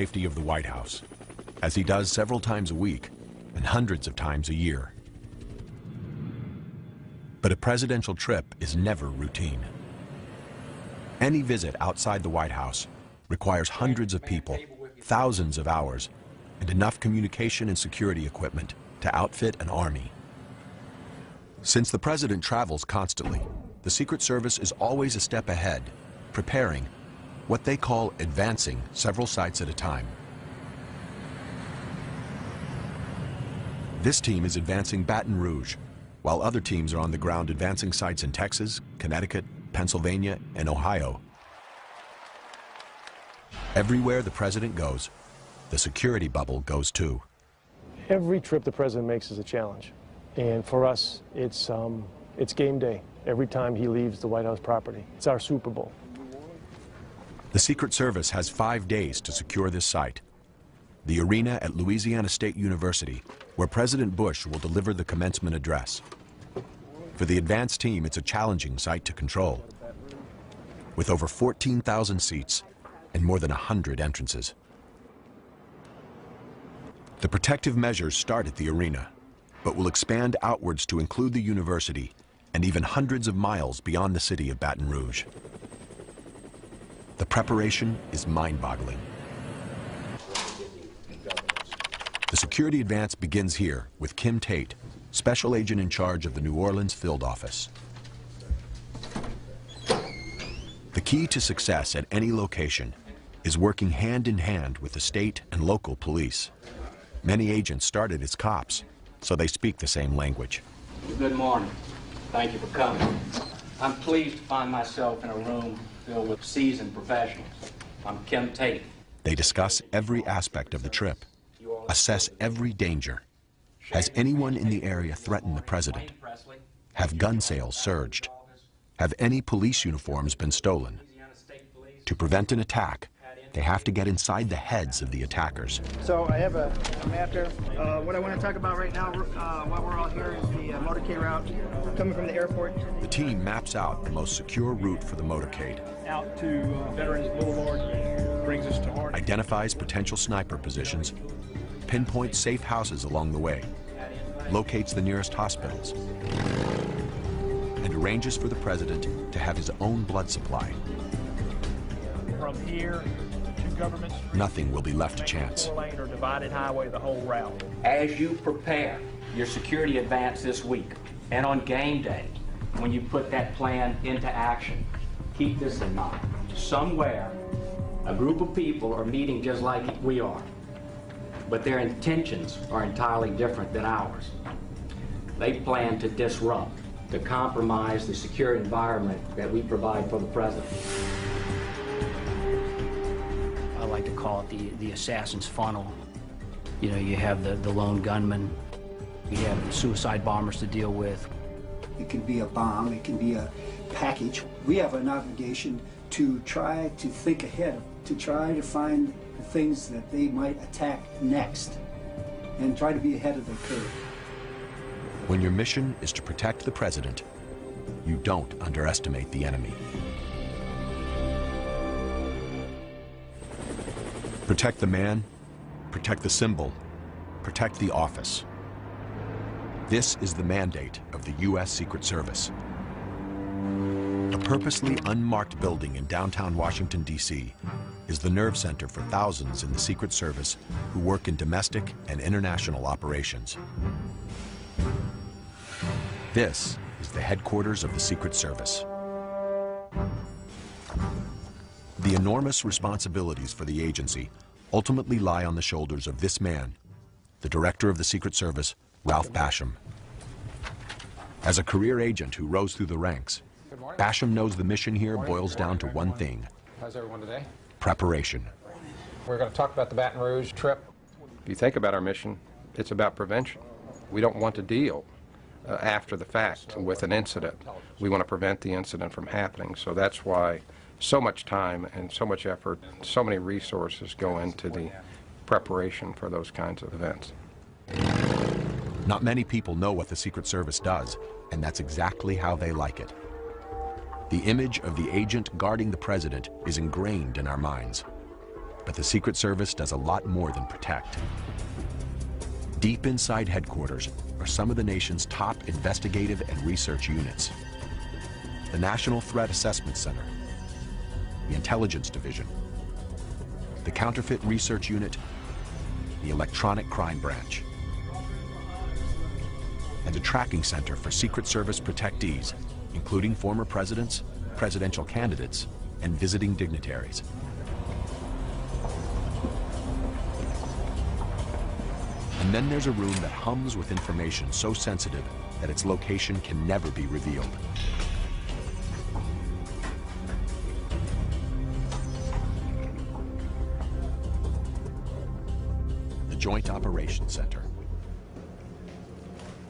Safety of the White House, as he does several times a week and hundreds of times a year. But a presidential trip is never routine. Any visit outside the White House requires hundreds of people, thousands of hours, and enough communication and security equipment to outfit an army. Since the president travels constantly, the Secret Service is always a step ahead, preparing what they call advancing several sites at a time. This team is advancing Baton Rouge, while other teams are on the ground advancing sites in Texas, Connecticut, Pennsylvania, and Ohio. Everywhere the president goes, the security bubble goes too. Every trip the president makes is a challenge. And for us, it's game day every time he leaves the White House property. It's our Super Bowl. The Secret Service has 5 days to secure this site, the arena at Louisiana State University, where President Bush will deliver the commencement address. For the advance team, it's a challenging site to control, with over 14,000 seats and more than 100 entrances. The protective measures start at the arena, but will expand outwards to include the university and even hundreds of miles beyond the city of Baton Rouge. The preparation is mind-boggling. The security advance begins here with Kim Tate, special agent in charge of the New Orleans field office. The key to success at any location is working hand in hand with the state and local police. Many agents started as cops, so they speak the same language. Good morning. Thank you for coming. I'm pleased to find myself in a room filled with seasoned professionals. I'm Kim Tate. They discuss every aspect of the trip, assess every danger. Has anyone in the area threatened the president? Have gun sales surged? Have any police uniforms been stolen? To prevent an attack, they have to get inside the heads of the attackers. So I have a map here. What I want to talk about right now, while we're all here, is the motorcade route coming from the airport. The team maps out the most secure route for the motorcade. Out to Veterans Boulevard, brings us to Harding. Identifies potential sniper positions, pinpoints safe houses along the way, locates the nearest hospitals, and arranges for the president to have his own blood supply. From here to Government Street, nothing will be left to chance. 4-lane or divided highway the whole route. As you prepare your security advance this week, and on game day, when you put that plan into action, keep this in mind. Somewhere, a group of people are meeting just like we are, but their intentions are entirely different than ours. They plan to disrupt, to compromise the secure environment that we provide for the president. I like to call it the assassin's funnel. You know, you have the lone gunman, you have suicide bombers to deal with. It can be a bomb, it can be a package. We have an obligation to try to think ahead, to try to find the things that they might attack next, and try to be ahead of the curve. When your mission is to protect the president, you don't underestimate the enemy. Protect the man, protect the symbol, protect the office. This is the mandate of the U.S. Secret Service. A purposely unmarked building in downtown Washington, D.C. is the nerve center for thousands in the Secret Service who work in domestic and international operations. This is the headquarters of the Secret Service. The enormous responsibilities for the agency ultimately lie on the shoulders of this man, the director of the Secret Service, Ralph Basham. As a career agent who rose through the ranks, Basham knows the mission here boils down to one thing: how's everyone today? Preparation. We're going to talk about the Baton Rouge trip. If you think about our mission, it's about prevention. We don't want to deal after the fact with an incident. We want to prevent the incident from happening. So that's why so much time and so much effort, so many resources go into the preparation for those kinds of events. Not many people know what the Secret Service does, and that's exactly how they like it. The image of the agent guarding the president is ingrained in our minds. But the Secret Service does a lot more than protect. Deep inside headquarters are some of the nation's top investigative and research units. The National Threat Assessment Center, the Intelligence Division, the Counterfeit Research Unit, the Electronic Crime Branch, and a tracking center for Secret Service protectees, including former presidents, presidential candidates, and visiting dignitaries. And then there's a room that hums with information so sensitive that its location can never be revealed. The Joint Operations Center.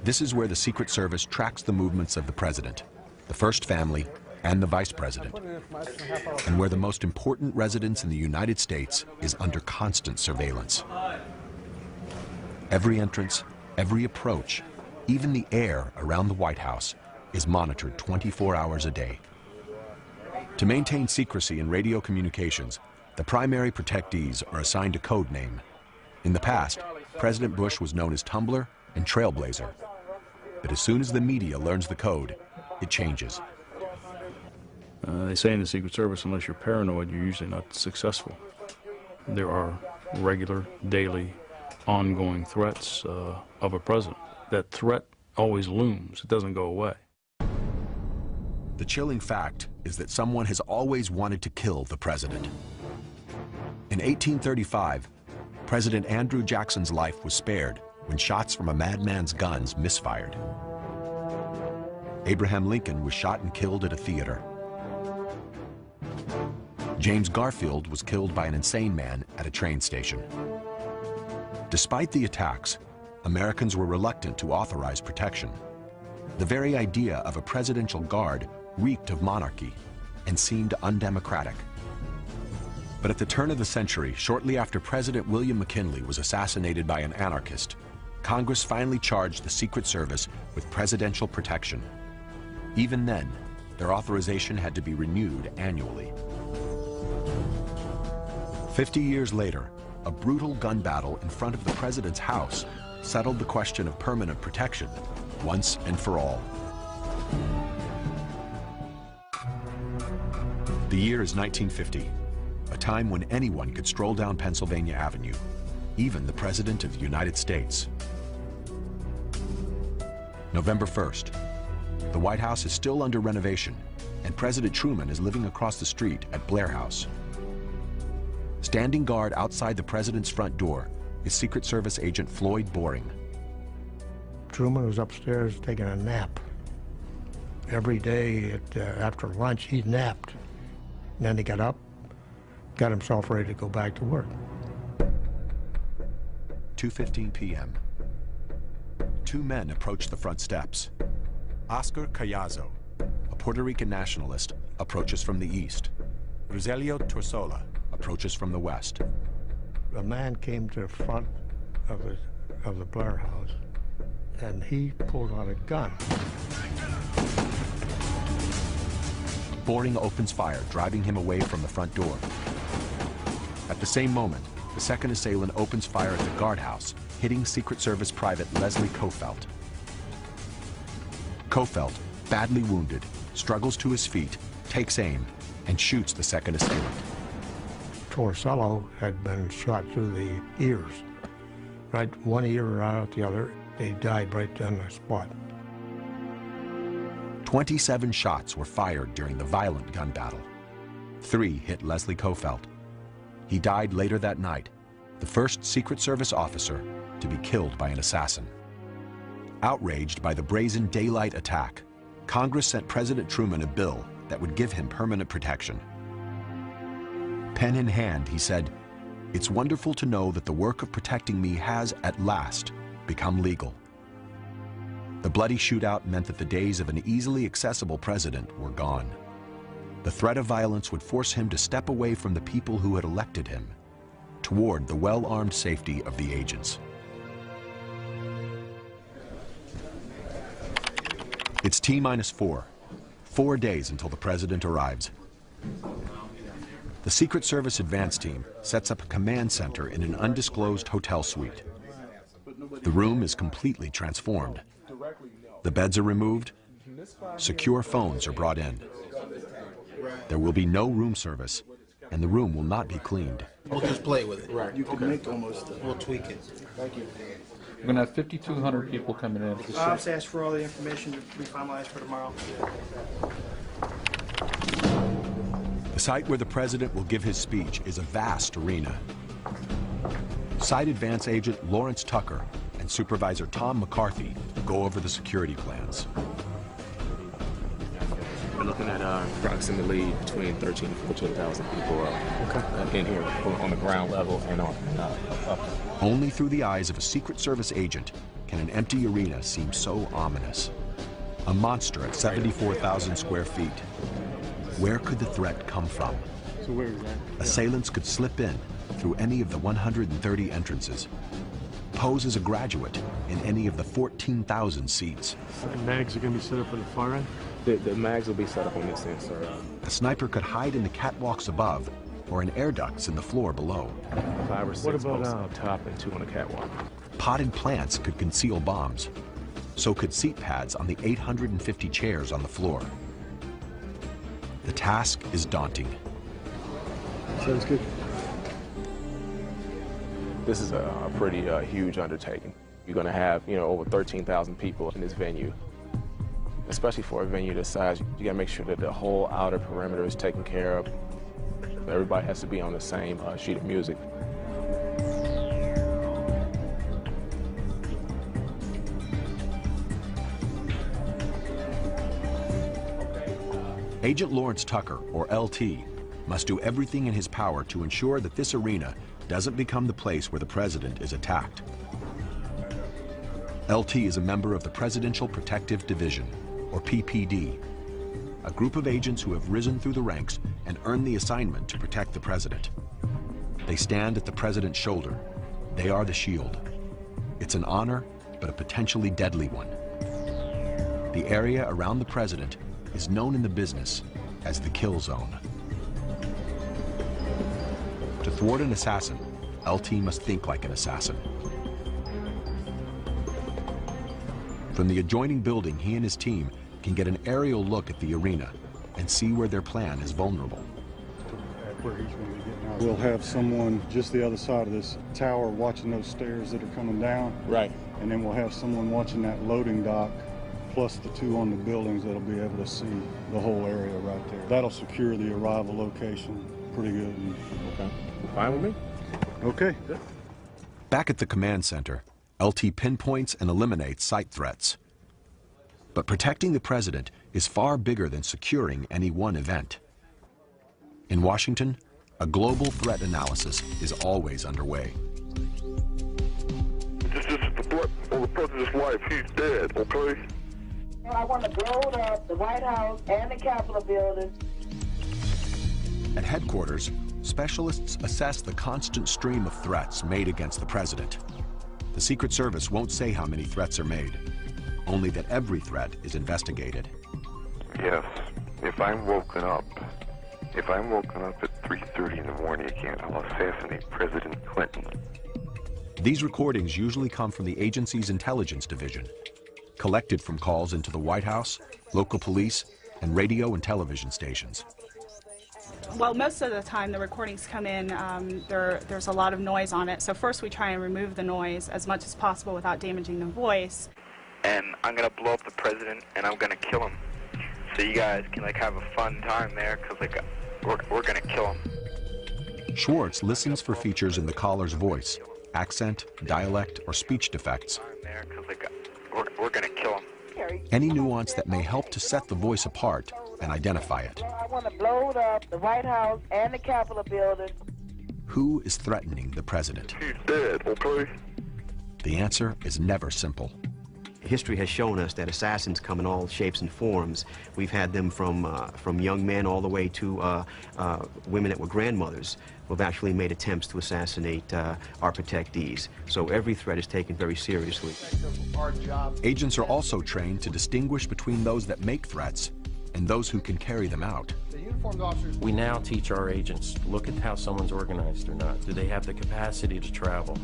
This is where the Secret Service tracks the movements of the president, the first family, and the vice president, and where the most important residence in the United States is under constant surveillance. Every entrance, every approach, even the air around the White House is monitored 24 hours a day. To maintain secrecy in radio communications, the primary protectees are assigned a code name. In the past, President Bush was known as Tumbler and Trailblazer. But as soon as the media learns the code, it changes. They say in the Secret Service, unless you're paranoid, you're usually not successful. There are regular, daily, ongoing threats of a president. That threat always looms. It doesn't go away. The chilling fact is that someone has always wanted to kill the president. In 1835, President Andrew Jackson's life was spared when shots from a madman's guns misfired. Abraham Lincoln was shot and killed at a theater. James Garfield was killed by an insane man at a train station. Despite the attacks, Americans were reluctant to authorize protection. The very idea of a presidential guard reeked of monarchy and seemed undemocratic. But at the turn of the century, shortly after President William McKinley was assassinated by an anarchist, Congress finally charged the Secret Service with presidential protection. Even then, their authorization had to be renewed annually. 50 years later, a brutal gun battle in front of the president's house settled the question of permanent protection once and for all. The year is 1950, a time when anyone could stroll down Pennsylvania Avenue, even the President of the United States. November 1st, the White House is still under renovation, and President Truman is living across the street at Blair House. Standing guard outside the president's front door is Secret Service agent Floyd Boring. Truman was upstairs taking a nap. Every day after lunch, he napped. And then he got up, got himself ready to go back to work. 2:15 p.m. Two men approach the front steps. Oscar Callazo, a Puerto Rican nationalist, approaches from the east. Rogelio Torsola approaches from the west. A man came to the front of the Blair House, and he pulled out a gun. Boring opens fire, driving him away from the front door. At the same moment, the second assailant opens fire at the guardhouse, hitting Secret Service Private Leslie Kofelt. Kofelt, badly wounded, struggles to his feet, takes aim, and shoots the second assailant. Torsello had been shot through the ears, right one ear right out the other. He died right on the spot. 27 shots were fired during the violent gun battle. 3 hit Leslie Kofelt. He died later that night, the first Secret Service officer to be killed by an assassin. Outraged by the brazen daylight attack, Congress sent President Truman a bill that would give him permanent protection. Pen in hand, he said, "It's wonderful to know that the work of protecting me has, at last, become legal." The bloody shootout meant that the days of an easily accessible president were gone. The threat of violence would force him to step away from the people who had elected him, toward the well-armed safety of the agents. It's T-4, 4 days until the president arrives. The Secret Service advance team sets up a command center in an undisclosed hotel suite. The room is completely transformed. The beds are removed. Secure phones are brought in. There will be no room service, and the room will not be cleaned. We'll just play with it. Right. You can make almost, we'll tweak it. Thank you. We're going to have 5,200 people coming in. I've just asked for all the information to be finalized for tomorrow. The site where the president will give his speech is a vast arena. Site Advance Agent Lawrence Tucker and Supervisor Tom McCarthy go over the security plans. We're looking at approximately between 13,000 and 14,000 people in here on the ground level and on up. Only through the eyes of a Secret Service agent can an empty arena seem so ominous. A monster at 74,000 square feet. Where could the threat come from? So where is that? Assailants could slip in through any of the 130 entrances, pose as a graduate in any of the 14,000 seats. The mags are going to be set up on the far end? The mags will be set up on this end, sir. A sniper could hide in the catwalks above or in air ducts in the floor below. 5 or 6 posts up top and 2 on the catwalk. Potted plants could conceal bombs. So could seat pads on the 850 chairs on the floor. The task is daunting. Sounds good. This is a pretty huge undertaking. You're going to have, over 13,000 people in this venue. Especially for a venue this size, you got to make sure that the whole outer perimeter is taken care of. Everybody has to be on the same sheet of music. Agent Lawrence Tucker, or LT, must do everything in his power to ensure that this arena doesn't become the place where the president is attacked. LT is a member of the Presidential Protective Division, or PPD, a group of agents who have risen through the ranks and earned the assignment to protect the president. They stand at the president's shoulder. They are the shield. It's an honor, but a potentially deadly one. The area around the president is known in the business as the kill zone. To thwart an assassin, LT must think like an assassin. From the adjoining building, he and his team can get an aerial look at the arena and see where their plan is vulnerable. We'll have someone just the other side of this tower watching those stairs that are coming down. Right. And then we'll have someone watching that loading dock, plus the 2 on the buildings that'll be able to see the whole area right there. That'll secure the arrival location pretty good. Okay. Fine with me? Okay. Good. Back at the command center, LT pinpoints and eliminates site threats. But protecting the president is far bigger than securing any one event. In Washington, a global threat analysis is always underway. This is the threat on the president's life. He's dead, okay? I want to blow up the White House and the Capitol building. At headquarters, specialists assess the constant stream of threats made against the president. The Secret Service won't say how many threats are made, only that every threat is investigated. Yes, if I'm woken up at 3:30 in the morning again, I'll assassinate President Clinton. These recordings usually come from the agency's intelligence division, collected from calls into the White House, local police, and radio and television stations. Well, most of the time the recordings come in, there's a lot of noise on it. So first we try and remove the noise as much as possible without damaging the voice. And I'm going to blow up the president and I'm going to kill him. So you guys can have a fun time there because we're going to kill him. Schwartz listens for features in the caller's voice, accent, dialect, or speech defects. We're going to kill him. Any nuance that may help to set the voice apart and identify it. I want to blow up the White House and the Capitol building. Who is threatening the president? He's dead, okay? The answer is never simple. History has shown us that assassins come in all shapes and forms. We've had them from young men all the way to women that were grandmothers who have actually made attempts to assassinate our protectees. So every threat is taken very seriously. Agents are also trained to distinguish between those that make threats and those who can carry them out. uniformed officers. We now teach our agents, look at how someone's organized or not. Do they have the capacity to travel?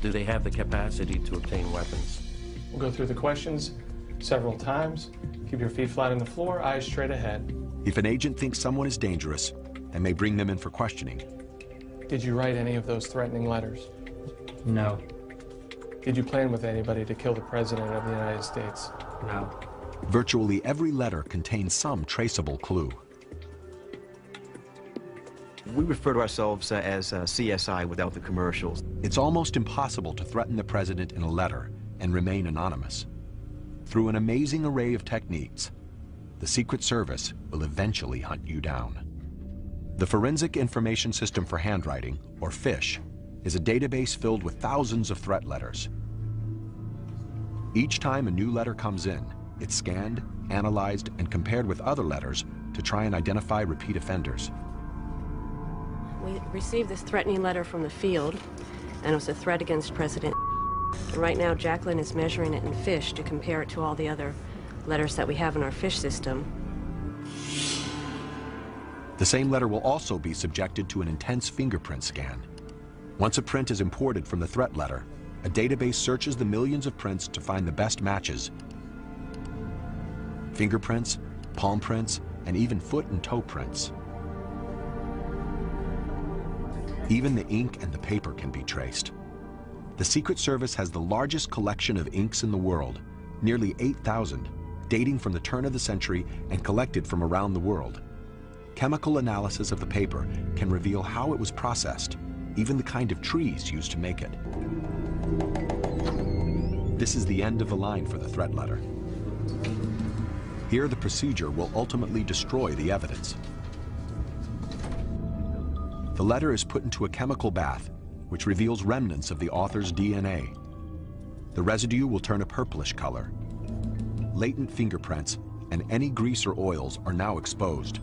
Do they have the capacity to obtain weapons? We'll go through the questions several times. Keep your feet flat on the floor, eyes straight ahead. If an agent thinks someone is dangerous, they may bring them in for questioning. Did you write any of those threatening letters? No. Did you plan with anybody to kill the President of the United States? No. Virtually every letter contains some traceable clue. We refer to ourselves as CSI without the commercials. It's almost impossible to threaten the President in a letter and remain anonymous. Through an amazing array of techniques, the Secret Service will eventually hunt you down. The Forensic Information System for Handwriting, or FISH, is a database filled with thousands of threat letters. Each time a new letter comes in, it's scanned, analyzed, and compared with other letters to try and identify repeat offenders. We received this threatening letter from the field, and it was a threat against President. And right now, Jacqueline is measuring it in FISH to compare it to all the other letters that we have in our FISH system. The same letter will also be subjected to an intense fingerprint scan. Once a print is imported from the threat letter, a database searches the millions of prints to find the best matches. Fingerprints, palm prints, and even foot and toe prints. Even the ink and the paper can be traced. The Secret Service has the largest collection of inks in the world, nearly 8,000, dating from the turn of the century and collected from around the world. Chemical analysis of the paper can reveal how it was processed, even the kind of trees used to make it. This is the end of the line for the threat letter. Here, the procedure will ultimately destroy the evidence. The letter is put into a chemical bath, which reveals remnants of the author's DNA. The residue will turn a purplish color. Latent fingerprints and any grease or oils are now exposed.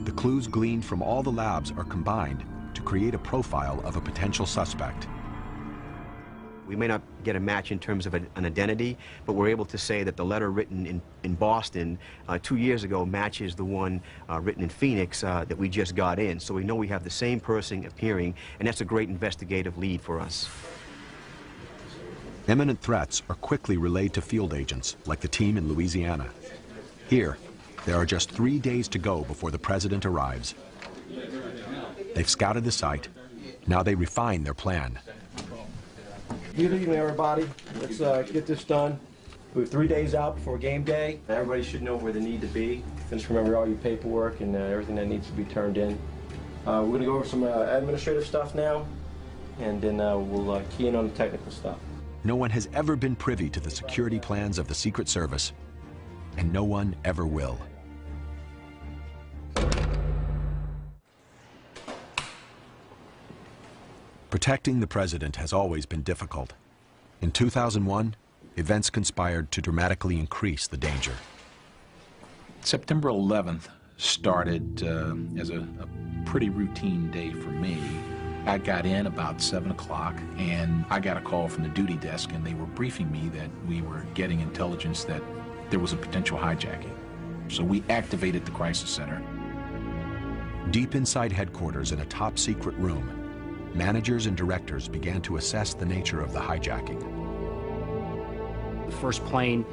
The clues gleaned from all the labs are combined to create a profile of a potential suspect. We may not get a match in terms of an identity, but we're able to say that the letter written in Boston 2 years ago matches the one written in Phoenix that we just got in. So we know we have the same person appearing, and that's a great investigative lead for us. Imminent threats are quickly relayed to field agents, like the team in Louisiana. Here, there are just 3 days to go before the President arrives. They've scouted the site. Now they refine their plan. Good evening, everybody. Let's get this done. We're 3 days out before game day. Everybody should know where they need to be. Just remember all your paperwork and everything that needs to be turned in. We're going to go over some administrative stuff now, and then we'll key in on the technical stuff. No one has ever been privy to the security plans of the Secret Service, and no one ever will. Protecting the President has always been difficult. In 2001, events conspired to dramatically increase the danger. September 11th started as a pretty routine day for me. I got in about 7 o'clock, and I got a call from the duty desk, and they were briefing me that we were getting intelligence that there was a potential hijacking. So we activated the crisis center. Deep inside headquarters in a top-secret room, managers and directors began to assess the nature of the hijacking. The first plane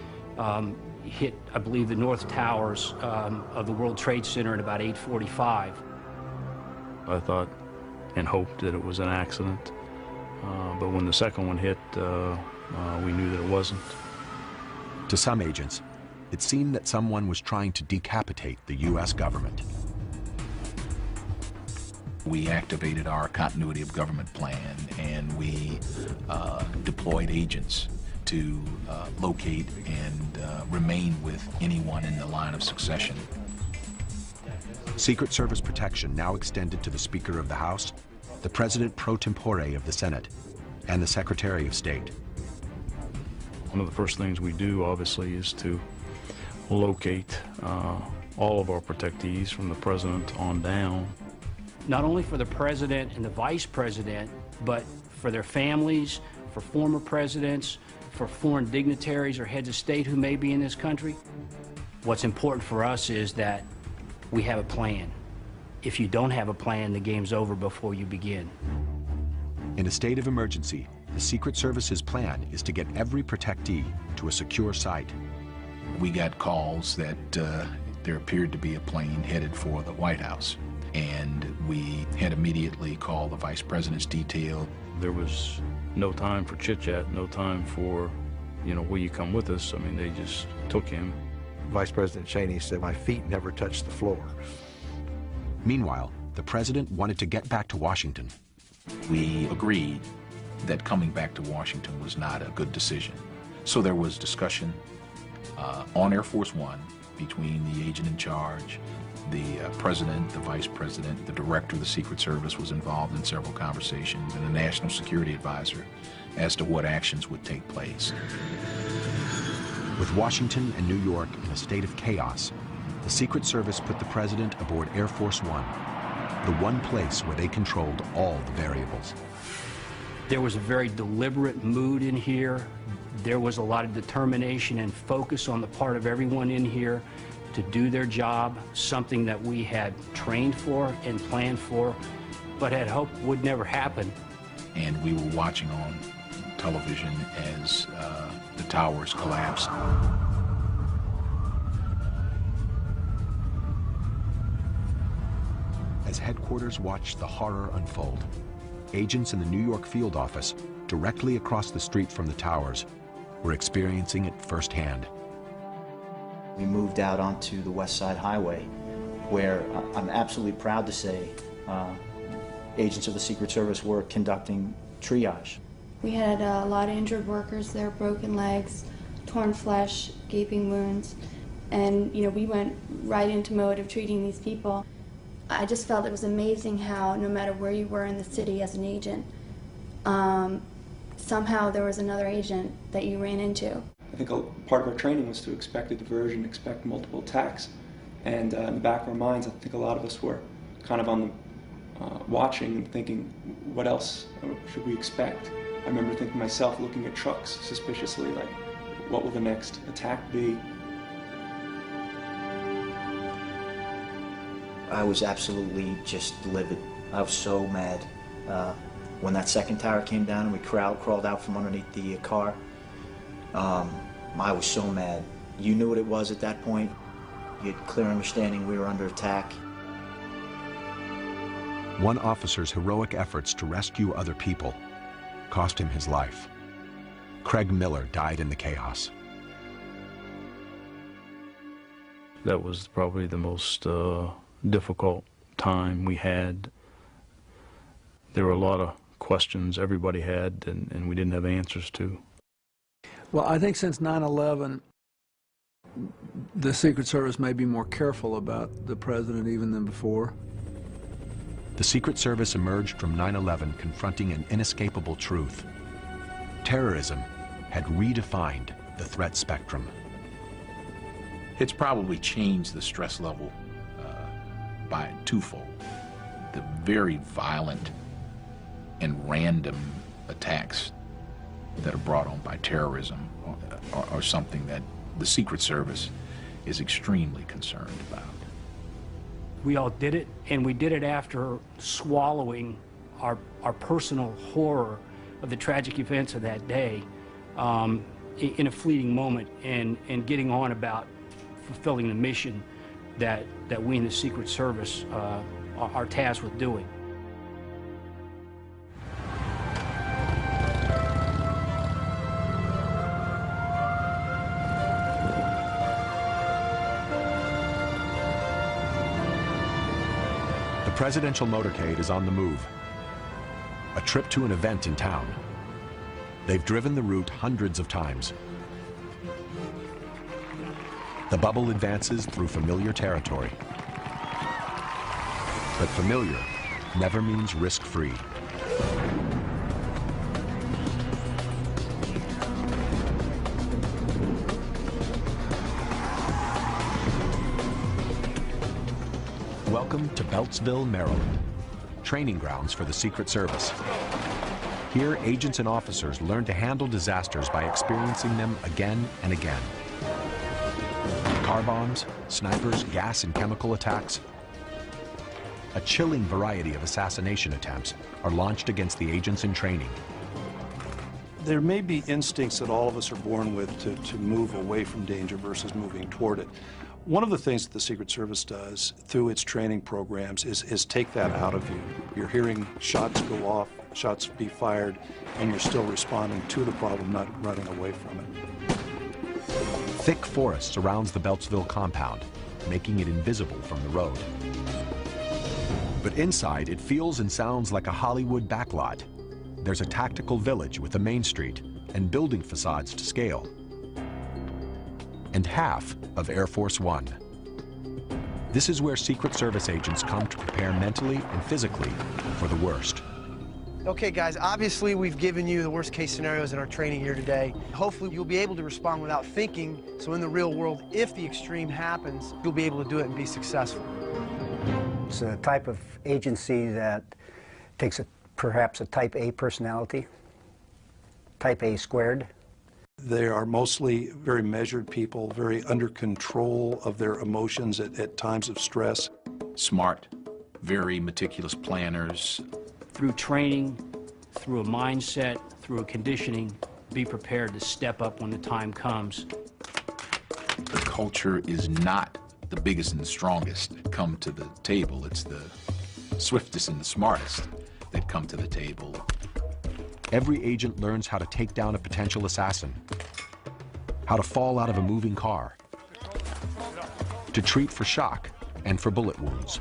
hit, I believe, the north towers of the World Trade Center at about 8:45. I thought and hoped that it was an accident, but when the second one hit, we knew that it wasn't. To some agents, it seemed that someone was trying to decapitate the U.S. government. We activated our continuity of government plan, and we deployed agents to locate and remain with anyone in the line of succession. Secret Service protection now extended to the Speaker of the House, the President pro tempore of the Senate, and the Secretary of State. One of the first things we do, obviously, is to locate all of our protectees from the President on down. Not only for the President and the Vice President, but for their families, for former presidents, for foreign dignitaries or heads of state who may be in this country. What's important for us is that we have a plan. If you don't have a plan, the game's over before you begin. In a state of emergency, the Secret Service's plan is to get every protectee to a secure site. We got calls that there appeared to be a plane headed for the White House, and we had immediately called the Vice President's detail. There was no time for chit-chat, no time for, you know, will you come with us? I mean, they just took him. Vice President Cheney said, "My feet never touched the floor." Meanwhile, the president wanted to get back to Washington. We agreed that coming back to Washington was not a good decision. So there was discussion on Air Force One between the agent in charge, the president, the vice president, the director of the Secret Service was involved in several conversations, and the National Security Advisor as to what actions would take place. With Washington and New York in a state of chaos, the Secret Service put the president aboard Air Force One, the one place where they controlled all the variables. There was a very deliberate mood in here. There was a lot of determination and focus on the part of everyone in here to do their job, something that we had trained for and planned for, but had hoped would never happen. And we were watching on television as the towers collapsed. As headquarters watched the horror unfold, agents in the New York field office, directly across the street from the towers, were experiencing it firsthand. We moved out onto the West Side Highway, where I'm absolutely proud to say agents of the Secret Service were conducting triage. We had a lot of injured workers there, broken legs, torn flesh, gaping wounds, and we went right into mode of treating these people. I just felt it was amazing how no matter where you were in the city as an agent, somehow there was another agent that you ran into. I think part of our training was to expect a diversion, expect multiple attacks, and in the back of our minds, I think a lot of us were kind of on the watching and thinking, what else should we expect? I remember thinking myself, looking at trucks suspiciously, like, what will the next attack be? I was absolutely just livid. I was so mad. When that second tower came down and we crawled out from underneath the car, I was so mad. You knew what it was at that point. You had clear understanding we were under attack. One officer's heroic efforts to rescue other people cost him his life. Craig Miller died in the chaos. That was probably the most difficult time we had. There were a lot of questions everybody had and we didn't have answers to. Well, I think since 9/11, the Secret Service may be more careful about the president even than before. The Secret Service emerged from 9/11 confronting an inescapable truth. Terrorism had redefined the threat spectrum. It's probably changed the stress level by twofold. The very violent and random attacks that are brought on by terrorism are something that the Secret Service is extremely concerned about. We all did it, and we did it after swallowing our personal horror of the tragic events of that day in a fleeting moment and getting on about fulfilling the mission that we in the Secret Service are tasked with doing. The presidential motorcade is on the move. A trip to an event in town. They've driven the route hundreds of times. The bubble advances through familiar territory. But familiar never means risk-free. Welcome to Beltsville, Maryland, training grounds for the Secret Service. Here, agents and officers learn to handle disasters by experiencing them again and again. Car car bombs, snipers, gas and chemical attacks. A chilling variety of assassination attempts are launched against the agents in training. There may be instincts that all of us are born with to move away from danger versus moving toward it. One of the things that the Secret Service does through its training programs is take that out of you. You're hearing shots go off, shots be fired, and you're still responding to the problem, not running away from it. Thick forest surrounds the Beltsville compound, making it invisible from the road. But inside, it feels and sounds like a Hollywood backlot. There's a tactical village with a main street and building facades to scale. And half of Air Force One. This is where Secret Service agents come to prepare mentally and physically for the worst. Okay, guys, obviously we've given you the worst case scenarios in our training here today. Hopefully you'll be able to respond without thinking, so in the real world, if the extreme happens, you'll be able to do it and be successful. It's a type of agency that takes perhaps a type A personality, type A squared. They are mostly very measured people, very under control of their emotions at times of stress. Smart, very meticulous planners. Through training, through a mindset, through a conditioning, be prepared to step up when the time comes. The culture is not the biggest and the strongest that come to the table. It's the swiftest and the smartest that come to the table. Every agent learns how to take down a potential assassin, how to fall out of a moving car, to treat for shock and for bullet wounds.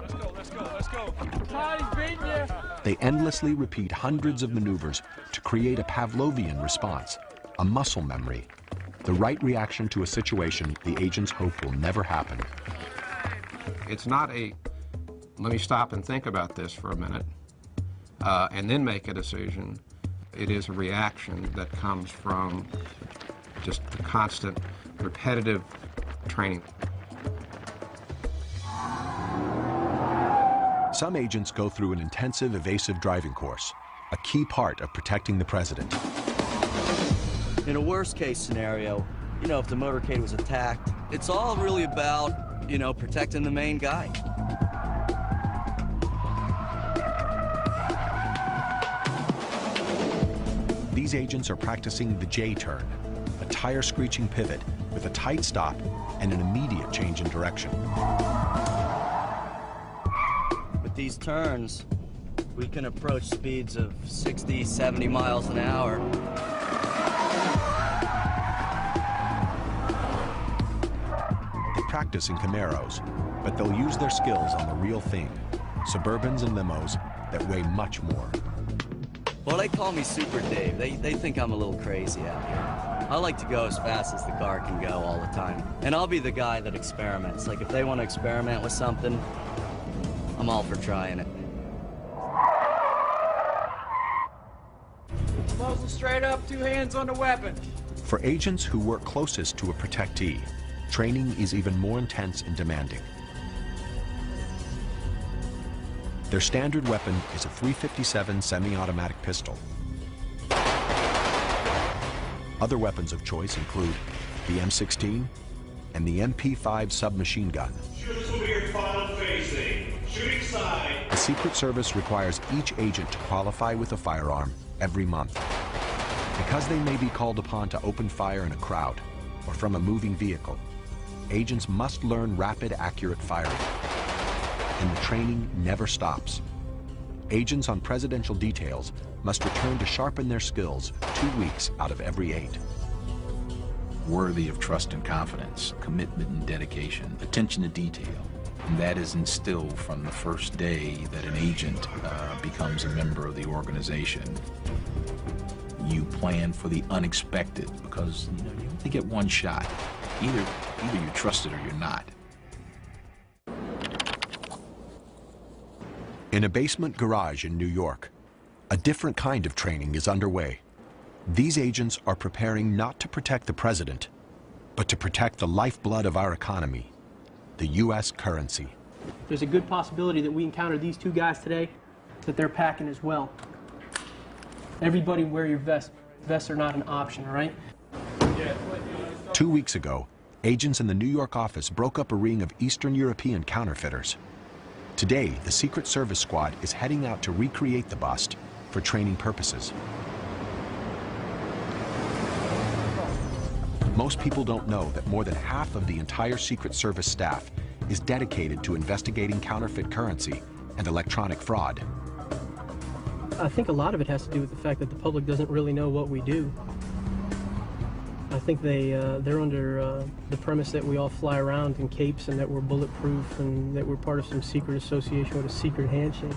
They endlessly repeat hundreds of maneuvers to create a Pavlovian response, a muscle memory, the right reaction to a situation the agents hope will never happen. It's not a, let me stop and think about this for a minute, and then make a decision. It is a reaction that comes from just the constant, repetitive training. Some agents go through an intensive evasive driving course, a key part of protecting the president. In a worst case scenario, you know, if the motorcade was attacked, it's all really about, you know, protecting the main guy. These agents are practicing the J-turn, a tire-screeching pivot with a tight stop and an immediate change in direction. With these turns, we can approach speeds of 60, 70 miles an hour. They practice in Camaros, but they'll use their skills on the real thing, Suburbans and limos that weigh much more. Well, they call me Super Dave. They think I'm a little crazy out here. I like to go as fast as the car can go all the time. And I'll be the guy that experiments. Like, if they want to experiment with something, I'm all for trying it. Muzzle straight up, 2 hands on the weapon. For agents who work closest to a protectee, training is even more intense and demanding. Their standard weapon is a .357 semi-automatic pistol. Other weapons of choice include the M16 and the MP5 submachine gun. Shooters will be your final facing. Shooting side. The Secret Service requires each agent to qualify with a firearm every month. Because they may be called upon to open fire in a crowd or from a moving vehicle, agents must learn rapid, accurate firing. And the training never stops. Agents on presidential details must return to sharpen their skills 2 weeks out of every 8. Worthy of trust and confidence, commitment and dedication, attention to detail. And that is instilled from the first day that an agent becomes a member of the organization. You plan for the unexpected because you only get one shot. Either you're trusted or you're not. In a basement garage in New York, a different kind of training is underway. These agents are preparing not to protect the president, but to protect the lifeblood of our economy, the U.S. currency. There's a good possibility that we encounter these 2 guys today, that they're packing as well. Everybody wear your vest. Vests are not an option, all right? 2 weeks ago, agents in the New York office broke up a ring of Eastern European counterfeiters. Today, the Secret Service squad is heading out to recreate the bust for training purposes. Most people don't know that more than half of the entire Secret Service staff is dedicated to investigating counterfeit currency and electronic fraud. I think a lot of it has to do with the fact that the public doesn't really know what we do. I think they're under the premise that we all fly around in capes and that we're bulletproof and that we're part of some secret association with a secret handshake.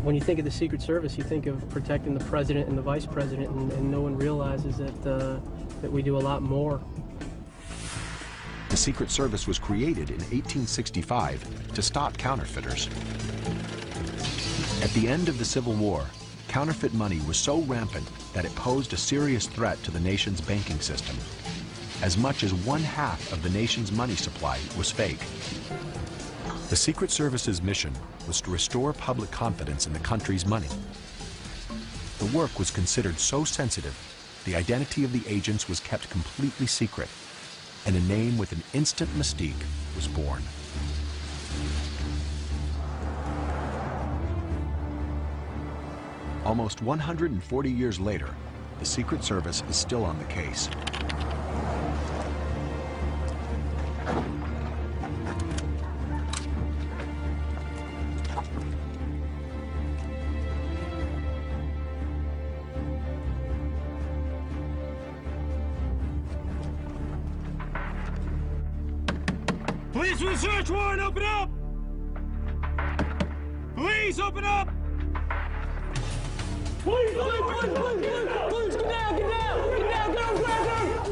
When you think of the Secret Service, you think of protecting the president and the vice president, and no one realizes that we do a lot more. The Secret Service was created in 1865 to stop counterfeiters. At the end of the Civil War, counterfeit money was so rampant that it posed a serious threat to the nation's banking system. As much as 1/2 of the nation's money supply was fake. The Secret Service's mission was to restore public confidence in the country's money. The work was considered so sensitive, the identity of the agents was kept completely secret, and a name with an instant mystique was born. Almost 140 years later, the Secret Service is still on the case. Police with a search warrant, open up! Police, open up! Please, please, get down, get down, get down,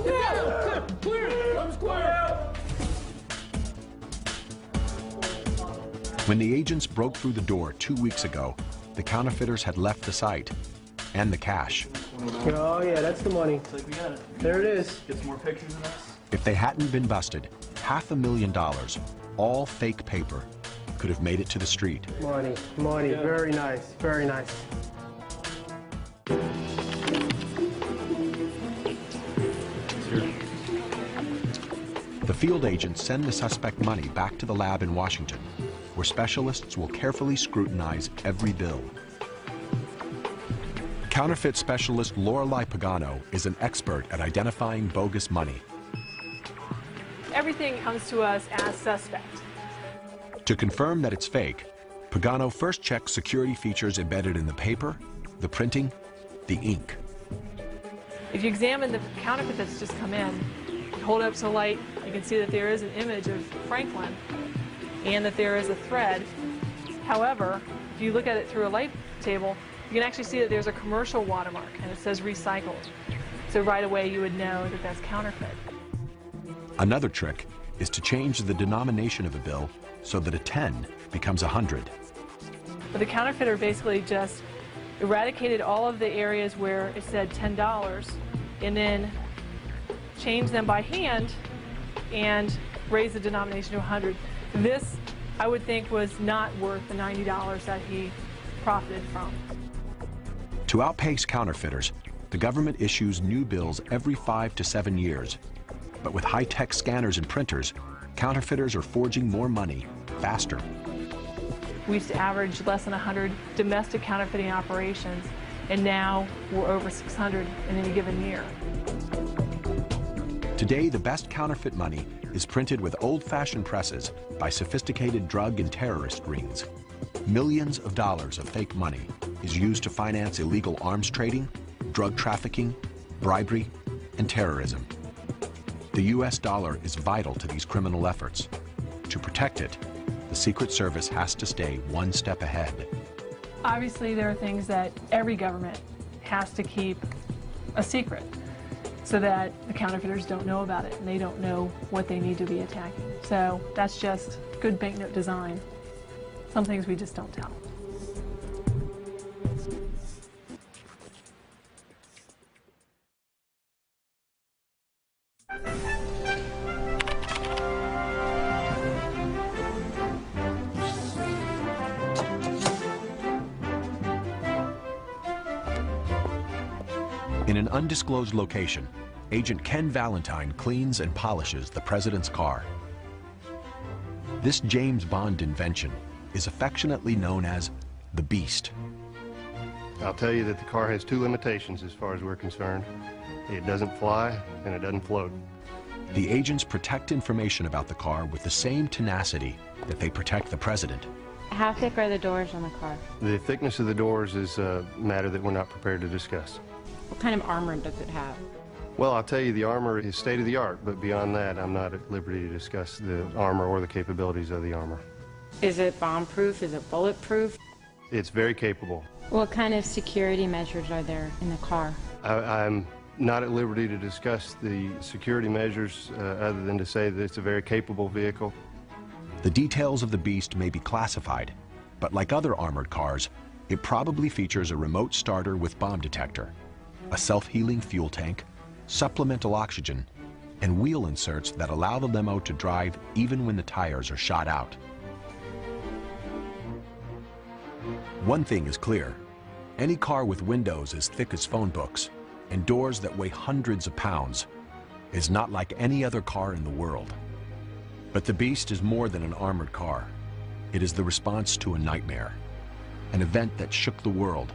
get down, clear, I'm square. When the agents broke through the door 2 weeks ago, the counterfeiters had left the site and the cash. Oh yeah, that's the money. Looks like we got it. There it is. Get some more pictures of us. If they hadn't been busted, $500,000, all fake paper, could have made it to the street. Money, money, very nice, very nice. The field agents send the suspect money back to the lab in Washington, where specialists will carefully scrutinize every bill. Counterfeit specialist Lorelei Pagano is an expert at identifying bogus money. Everything comes to us as suspect. To confirm that it's fake, Pagano first checks security features embedded in the paper, the printing, the ink. If you examine the counterfeit that's just come in, hold it up to the light, you can see that there is an image of Franklin and that there is a thread. However, if you look at it through a light table, you can actually see that there's a commercial watermark and it says recycled. So right away you would know that that's counterfeit. Another trick is to change the denomination of a bill so that a 10 becomes 100. But the counterfeiter basically just eradicated all of the areas where it said $10 and then changed them by hand and raised the denomination to 100. This, I would think, was not worth the $90 that he profited from. To outpace counterfeiters, the government issues new bills every 5 to 7 years. But with high-tech scanners and printers, counterfeiters are forging more money faster. We used to average less than 100 domestic counterfeiting operations, and now we're over 600 in any given year. Today, the best counterfeit money is printed with old-fashioned presses by sophisticated drug and terrorist rings. Millions of dollars of fake money is used to finance illegal arms trading, drug trafficking, bribery, and terrorism. The U.S. dollar is vital to these criminal efforts. To protect it, the Secret Service has to stay one step ahead. Obviously, there are things that every government has to keep a secret so that the counterfeiters don't know about it and they don't know what they need to be attacking. So that's just good banknote design. Some things we just don't tell. In an undisclosed location, Agent Ken Valentine cleans and polishes the president's car. This James Bond invention is affectionately known as the Beast. I'll tell you that the car has two limitations as far as we're concerned. It doesn't fly and it doesn't float. The agents protect information about the car with the same tenacity that they protect the president. How thick are the doors on the car? The thickness of the doors is a matter that we're not prepared to discuss. What kind of armor does it have? Well, I'll tell you the armor is state of the art, but beyond that, I'm not at liberty to discuss the armor or the capabilities of the armor. Is it bomb-proof? Is it bulletproof? It's very capable. What kind of security measures are there in the car? I'm not at liberty to discuss the security measures other than to say that it's a very capable vehicle. The details of the Beast may be classified, but like other armored cars, it probably features a remote starter with bomb detector, a self-healing fuel tank, supplemental oxygen, and wheel inserts that allow the limo to drive even when the tires are shot out. One thing is clear: any car with windows as thick as phone books and doors that weigh hundreds of pounds is not like any other car in the world. But the Beast is more than an armored car. It is the response to a nightmare, an event that shook the world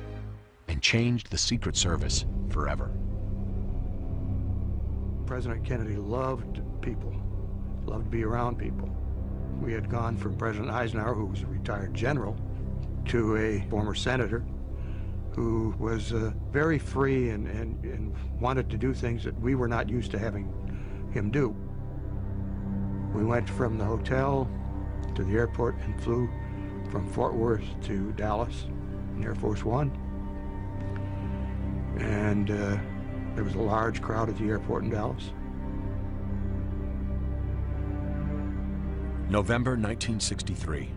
and changed the Secret Service forever. President Kennedy loved people, loved to be around people. We had gone from President Eisenhower, who was a retired general, to a former senator who was very free and wanted to do things that we were not used to having him do. We went from the hotel to the airport and flew from Fort Worth to Dallas in Air Force One. And there was a large crowd at the airport in Dallas. November 1963.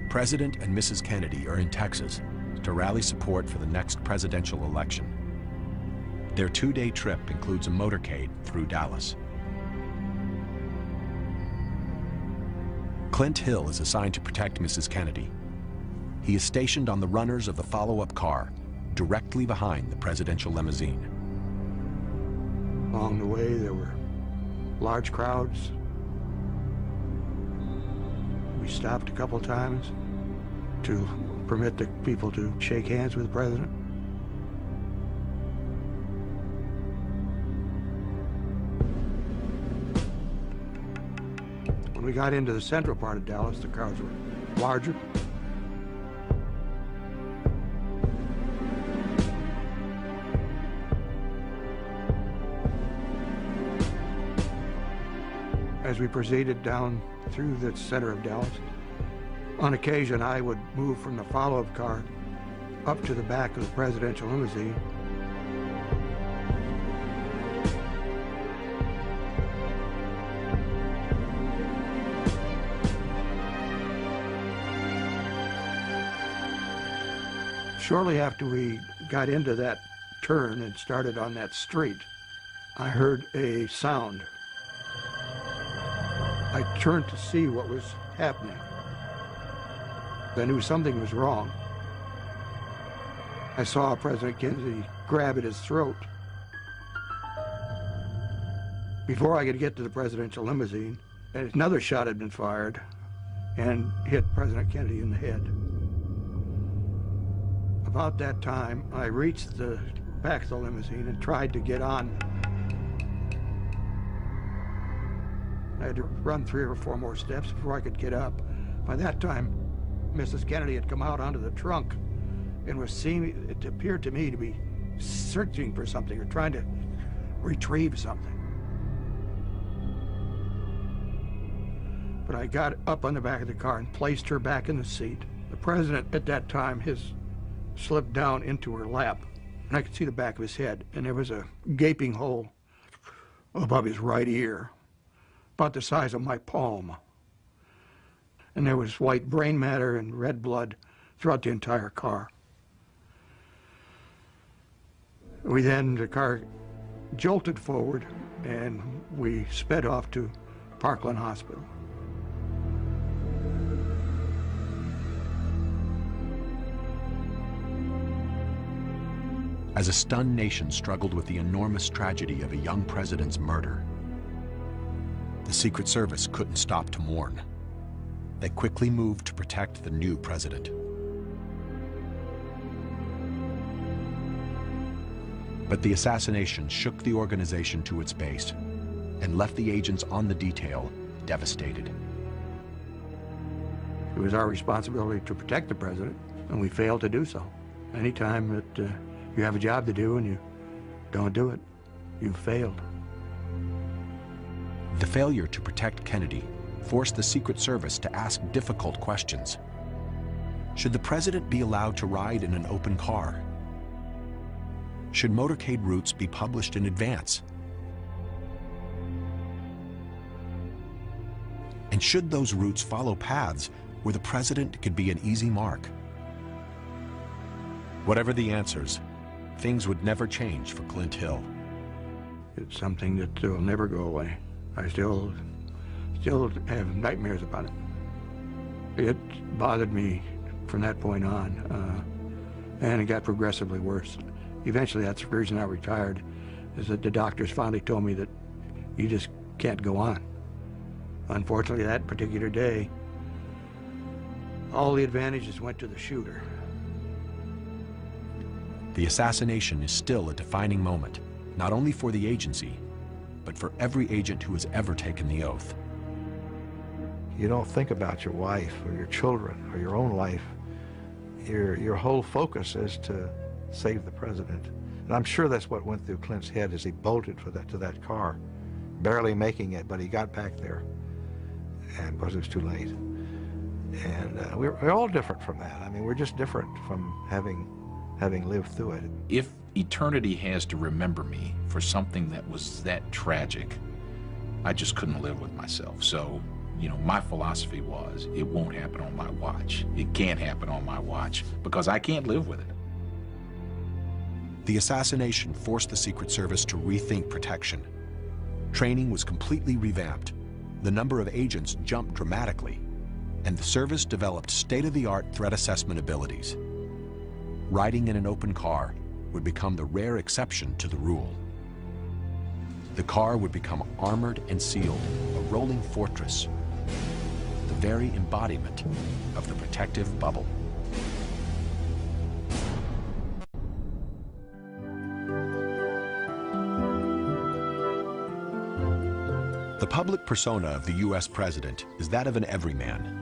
President and Mrs. Kennedy are in Texas to rally support for the next presidential election. Their two-day trip includes a motorcade through Dallas. Clint Hill is assigned to protect Mrs. Kennedy. He is stationed on the runners of the follow-up car, directly behind the presidential limousine. Along the way, there were large crowds. We stopped a couple times to permit the people to shake hands with the president. When we got into the central part of Dallas, the crowds were larger. As we proceeded down through the center of Dallas, on occasion I would move from the follow-up car up to the back of the presidential limousine. Shortly after we got into that turn and started on that street, I heard a sound. I turned to see what was happening. I knew something was wrong. I saw President Kennedy grab at his throat. Before I could get to the presidential limousine, another shot had been fired and hit President Kennedy in the head. About that time, I reached the back of the limousine and tried to get on. I had to run 3 or 4 more steps before I could get up. By that time, Mrs. Kennedy had come out onto the trunk and was seeing, it appeared to me to be searching for something or trying to retrieve something. But I got up on the back of the car and placed her back in the seat. The president at that time, his slipped down into her lap, and I could see the back of his head, and there was a gaping hole above his right ear, about the size of my palm. And there was white brain matter and red blood throughout the entire car. The car jolted forward, and we sped off to Parkland Hospital. as a stunned nation struggled with the enormous tragedy of a young president's murder. The Secret Service couldn't stop to mourn. They quickly moved to protect the new president. But the assassination shook the organization to its base and left the agents on the detail devastated. It was our responsibility to protect the president, and we failed to do so. Anytime that you have a job to do and you don't do it, you've failed. The failure to protect Kennedy forced the Secret Service to ask difficult questions. Should the president be allowed to ride in an open car? Should motorcade routes be published in advance? And should those routes follow paths where the president could be an easy mark? Whatever the answers, things would never change for Clint Hill. It's something that will never go away. I still have nightmares about it. It bothered me from that point on, and it got progressively worse. Eventually, that's the reason I retired, is that the doctors finally told me that you just can't go on. Unfortunately, that particular day, all the advantages went to the shooter. The assassination is still a defining moment, not only for the agency, but for every agent who has ever taken the oath. You don't think about your wife or your children or your own life. Your whole focus is to save the president. And I'm sure that's what went through Clint's head as he bolted to that car, barely making it, but he got back there, and because it was too late. And we're all different from that. I mean, we're just different from having lived through it. If eternity has to remember me for something that was that tragic, I just couldn't live with myself. So, you know, my philosophy was, it won't happen on my watch. It can't happen on my watch because I can't live with it. The assassination forced the Secret Service to rethink protection. Training was completely revamped. The number of agents jumped dramatically, and the service developed state-of-the-art threat assessment abilities. Riding in an open car would become the rare exception to the rule. The car would become armored and sealed, a rolling fortress, the very embodiment of the protective bubble. The public persona of the U.S. president is that of an everyman.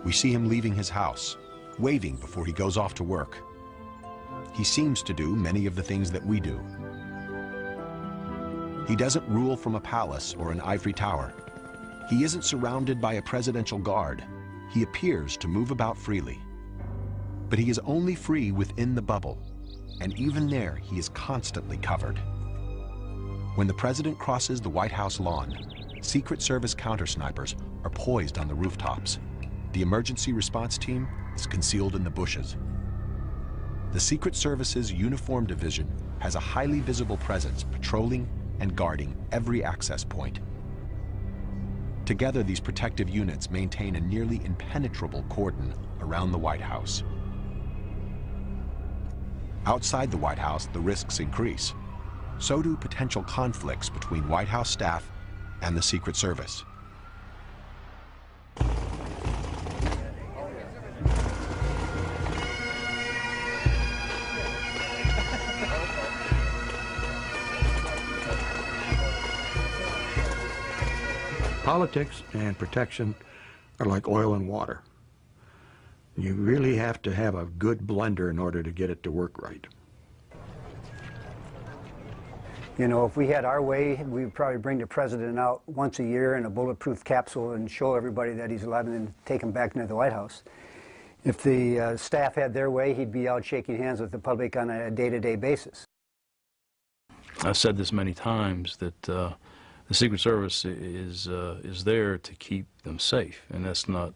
We see him leaving his house, waving before he goes off to work. He seems to do many of the things that we do. He doesn't rule from a palace or an ivory tower. He isn't surrounded by a presidential guard. He appears to move about freely. But he is only free within the bubble, and even there he is constantly covered. When the president crosses the White House lawn, Secret Service counter-snipers are poised on the rooftops. The emergency response team is concealed in the bushes. The Secret Service's Uniform Division has a highly visible presence patrolling and guarding every access point. Together, these protective units maintain a nearly impenetrable cordon around the White House. Outside the White House, the risks increase. So do potential conflicts between White House staff and the Secret Service. Politics and protection are like oil and water. You really have to have a good blender in order to get it to work right. You know, if we had our way, we would probably bring the president out once a year in a bulletproof capsule and show everybody that he's alive and then take him back into the White House. If the staff had their way, he'd be out shaking hands with the public on a day-to-day basis. I've said this many times that the Secret Service is there to keep them safe, and that's not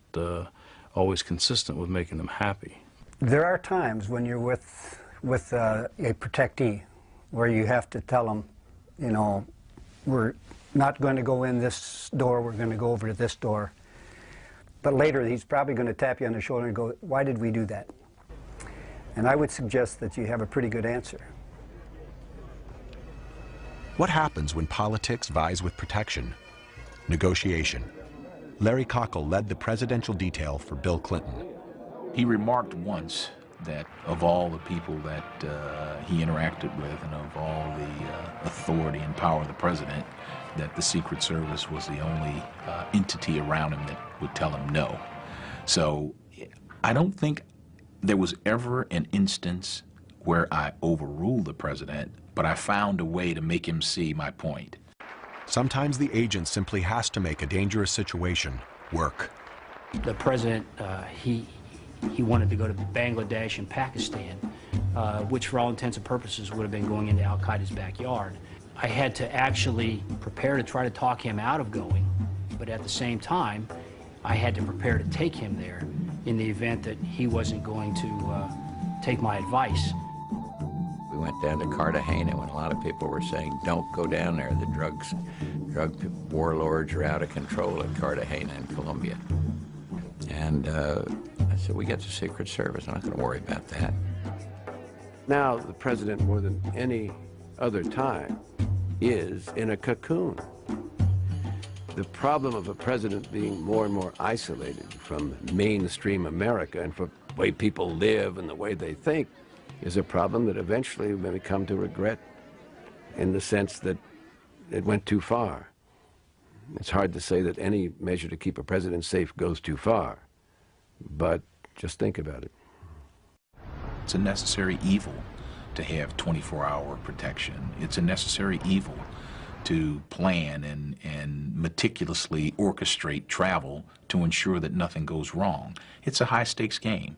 always consistent with making them happy. There are times when you're with a protectee where you have to tell them, you know, we're not going to go in this door, we're going to go over to this door. But later he's probably going to tap you on the shoulder and go, why did we do that? And I would suggest that you have a pretty good answer. What happens when politics vies with protection? Negotiation. Larry Cockle led the presidential detail for Bill Clinton. He remarked once that of all the people that he interacted with and of all the authority and power of the president, that the Secret Service was the only entity around him that would tell him no. So I don't think there was ever an instance where I overruled the president, but I found a way to make him see my point. Sometimes the agent simply has to make a dangerous situation work. The president, he wanted to go to Bangladesh and Pakistan, which for all intents and purposes would have been going into Al-Qaeda's backyard. I had to actually prepare to try to talk him out of going, but at the same time, I had to prepare to take him there in the event that he wasn't going to take my advice. We went down to Cartagena when a lot of people were saying, don't go down there, the drug warlords are out of control at Cartagena in Colombia. And I said, we got the Secret Service, I'm not going to worry about that. Now the president, more than any other time, is in a cocoon. The problem of a president being more and more isolated from mainstream America and from the way people live and the way they think is a problem that eventually we're going to come to regret, in the sense that it went too far. It's hard to say that any measure to keep a president safe goes too far, but just think about it. It's a necessary evil to have 24-hour protection. It's a necessary evil to plan and meticulously orchestrate travel to ensure that nothing goes wrong. It's a high-stakes game.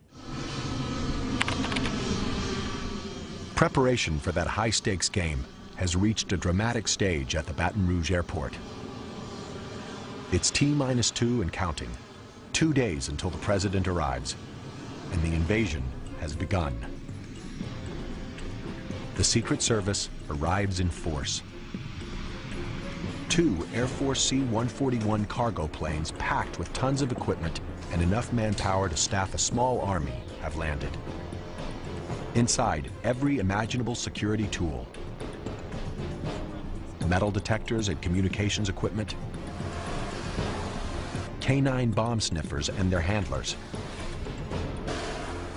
Preparation for that high-stakes game has reached a dramatic stage at the Baton Rouge airport. It's T-2 and counting. 2 days until the president arrives, and the invasion has begun. The Secret Service arrives in force. 2 Air Force C-141 cargo planes packed with tons of equipment and enough manpower to staff a small army have landed. Inside, every imaginable security tool. Metal detectors and communications equipment. K-9 bomb sniffers and their handlers.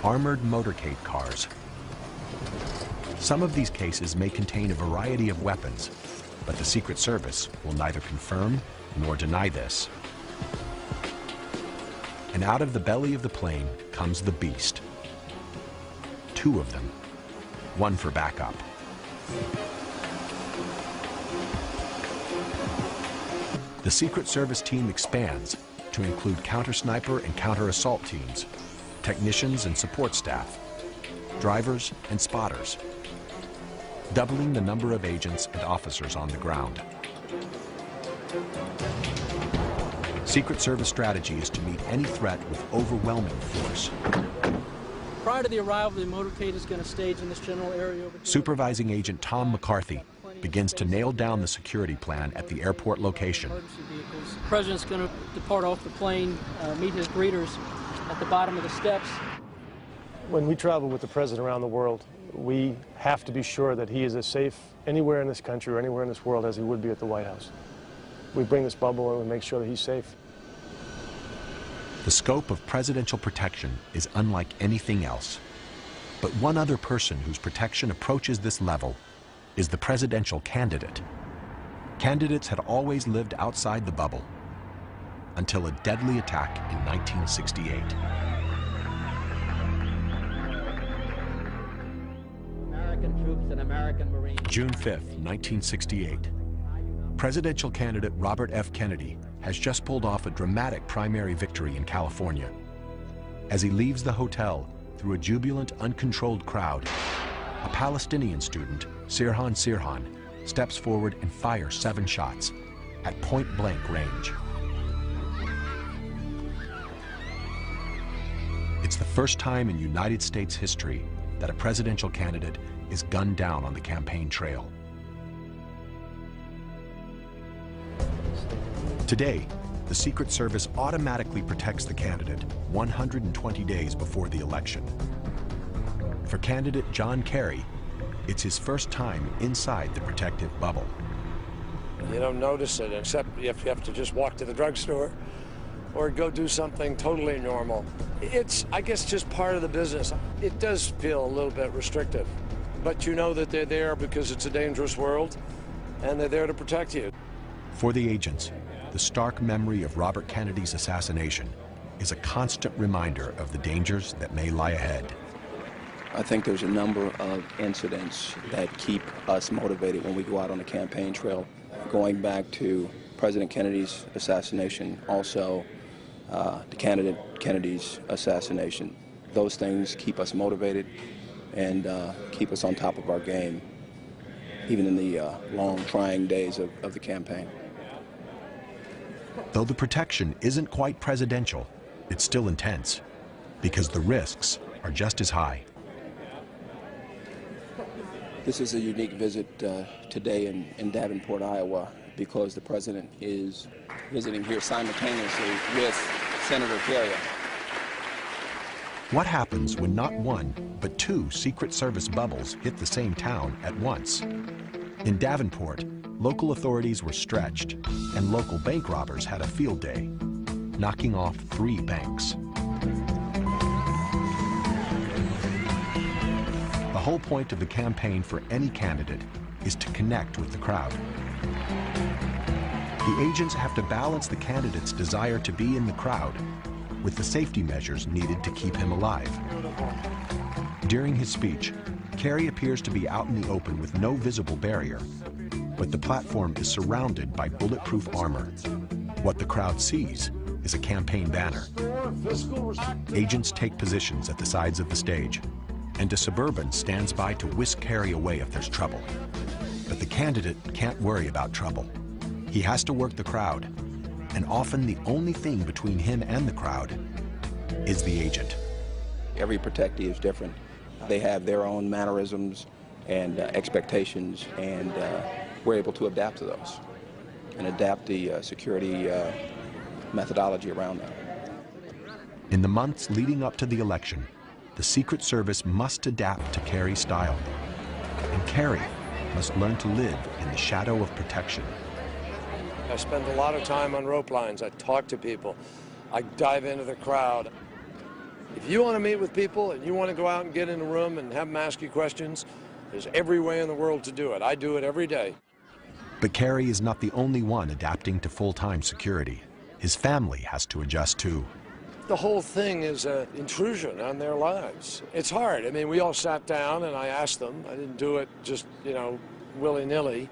Armored motorcade cars. Some of these cases may contain a variety of weapons, but the Secret Service will neither confirm nor deny this. And out of the belly of the plane comes the beast. 2 of them, 1 for backup. The Secret Service team expands to include counter-sniper and counter-assault teams, technicians and support staff, drivers and spotters, doubling the number of agents and officers on the ground. Secret Service strategy is to meet any threat with overwhelming force. Prior to the arrival, the motorcade is going to stage in this general area over here. Supervising Agent Tom McCarthy begins to nail down the security plan at the airport location. The president's going to depart off the plane, meet his greeters at the bottom of the steps. When we travel with the president around the world, we have to be sure that he is as safe anywhere in this country or anywhere in this world as he would be at the White House. We bring this bubble and we make sure that he's safe. The scope of presidential protection is unlike anything else. But one other person whose protection approaches this level is the presidential candidate. Candidates had always lived outside the bubble until a deadly attack in 1968. American troops and American Marines. June 5th, 1968. Presidential candidate Robert F. Kennedy has just pulled off a dramatic primary victory in California. As he leaves the hotel through a jubilant, uncontrolled crowd, a Palestinian student, Sirhan Sirhan, steps forward and fires 7 shots at point-blank range. It's the first time in United States history that a presidential candidate is gunned down on the campaign trail. Today, the Secret Service automatically protects the candidate 120 days before the election. For candidate John Kerry, it's his first time inside the protective bubble. You don't notice it, except if you have to just walk to the drugstore or go do something totally normal. It's, I guess, just part of the business. It does feel a little bit restrictive, but you know that they're there because it's a dangerous world, and they're there to protect you. For the agents, the stark memory of Robert Kennedy's assassination is a constant reminder of the dangers that may lie ahead. I think there's a number of incidents that keep us motivated when we go out on the campaign trail. Going back to President Kennedy's assassination, also the candidate Kennedy's assassination. Those things keep us motivated and keep us on top of our game, even in the long, trying days of the campaign. Though the protection isn't quite presidential, it's still intense, because the risks are just as high. This is a unique visit today in Davenport, Iowa, because the president is visiting here simultaneously with Senator Kerry. What happens when not one, but two Secret Service bubbles hit the same town at once? In Davenport, local authorities were stretched, and local bank robbers had a field day, knocking off 3 banks. The whole point of the campaign for any candidate is to connect with the crowd. The agents have to balance the candidate's desire to be in the crowd with the safety measures needed to keep him alive. During his speech, Kerry appears to be out in the open with no visible barrier, but the platform is surrounded by bulletproof armor. What the crowd sees is a campaign banner. Agents take positions at the sides of the stage, and a Suburban stands by to whisk Kerry away if there's trouble. But the candidate can't worry about trouble. He has to work the crowd, and often the only thing between him and the crowd is the agent. Every protectee is different. They have their own mannerisms and expectations, and we're able to adapt to those and adapt the security methodology around that. In the months leading up to the election, the Secret Service must adapt to Kerry's style, and Kerry must learn to live in the shadow of protection. I spend a lot of time on rope lines. I talk to people. I dive into the crowd. If you want to meet with people and you want to go out and get in a room and have them ask you questions, there's every way in the world to do it. I do it every day. But Kerry is not the only one adapting to full-time security. His family has to adjust too. The whole thing is an intrusion on their lives. It's hard. I mean, we all sat down and I asked them. I didn't do it just, willy-nilly.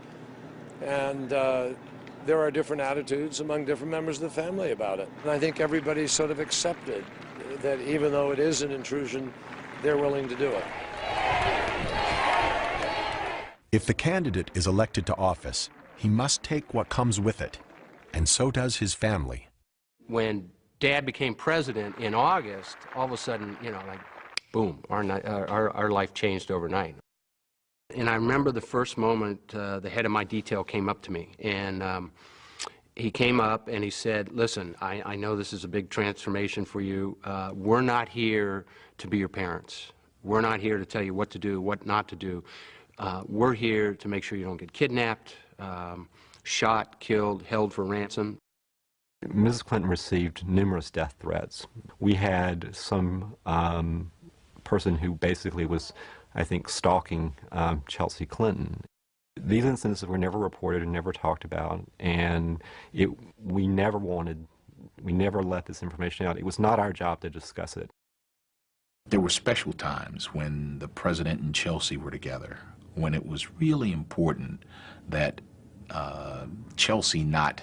And there are different attitudes among different members of the family about it. And I think everybody's sort of accepted that even though it is an intrusion, they're willing to do it. If the candidate is elected to office, he must take what comes with it, and so does his family. When Dad became president in August, all of a sudden, boom, our life changed overnight. And I remember the first moment the head of my detail came up to me, and he came up and he said, listen, I know this is a big transformation for you. We're not here to be your parents. We're not here to tell you what to do, what not to do. We're here to make sure you don't get kidnapped, shot, killed, held for ransom. Mrs. Clinton received numerous death threats. We had some person who basically was, I think, stalking Chelsea Clinton. These incidents were never reported and never talked about, and we never let this information out. It was not our job to discuss it. There were special times when the president and Chelsea were together, when it was really important that Chelsea not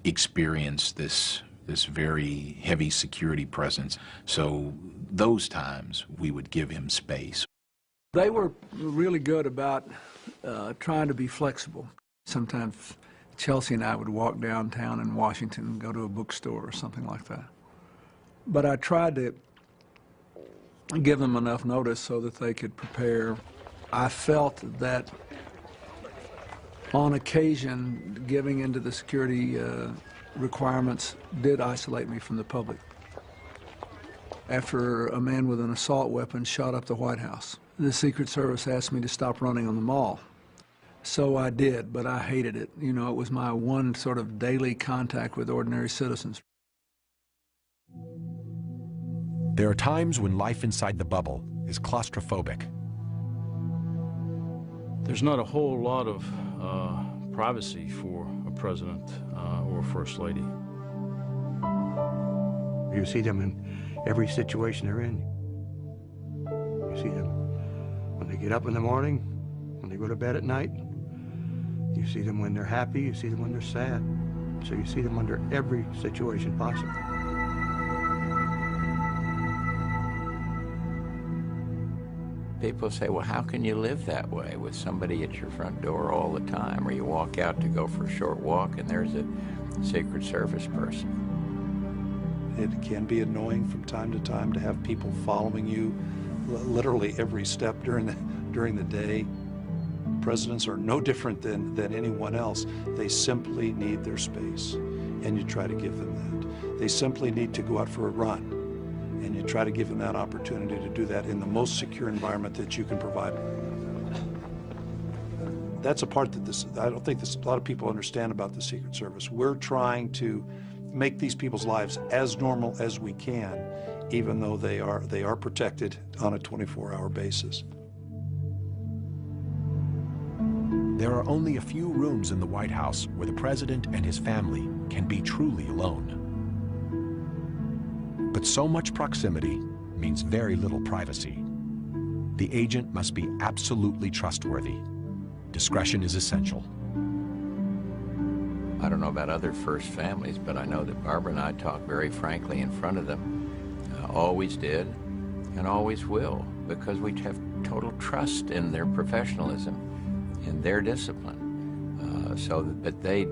experience this very heavy security presence. So those times we would give him space. They were really good about trying to be flexible. Sometimes Chelsea and I would walk downtown in Washington and go to a bookstore or something like that. But I tried to give them enough notice so that they could prepare. I felt that on occasion, giving into the security requirements did isolate me from the public. after a man with an assault weapon shot up the White House. The Secret Service asked me to stop running on the mall. So I did, but I hated it. You know, it was my one sort of daily contact with ordinary citizens. There are times when life inside the bubble is claustrophobic. There's not a whole lot of privacy for a president or a first lady. You see them in every situation they're in. You see them when they get up in the morning, when they go to bed at night. You see them when they're happy, you see them when they're sad. So you see them under every situation possible. People say, well, how can you live that way with somebody at your front door all the time? Or you walk out to go for a short walk and there's a Secret Service person. It can be annoying from time to time to have people following you literally every step during the day. Presidents are no different than anyone else. They simply need their space, and you try to give them that. They simply need to go out for a run, and you try to give them that opportunity to do that in the most secure environment that you can provide. That's a part that I don't think a lot of people understand about the Secret Service. We're trying to make these people's lives as normal as we can, even though they are protected on a 24-hour basis. There are only a few rooms in the White House where the president and his family can be truly alone. But so much proximity means very little privacy. The agent must be absolutely trustworthy. Discretion is essential. I don't know about other first families, but I know that Barbara and I talk very frankly in front of them. Always did and always will, because we have total trust in their professionalism, in their discipline. But they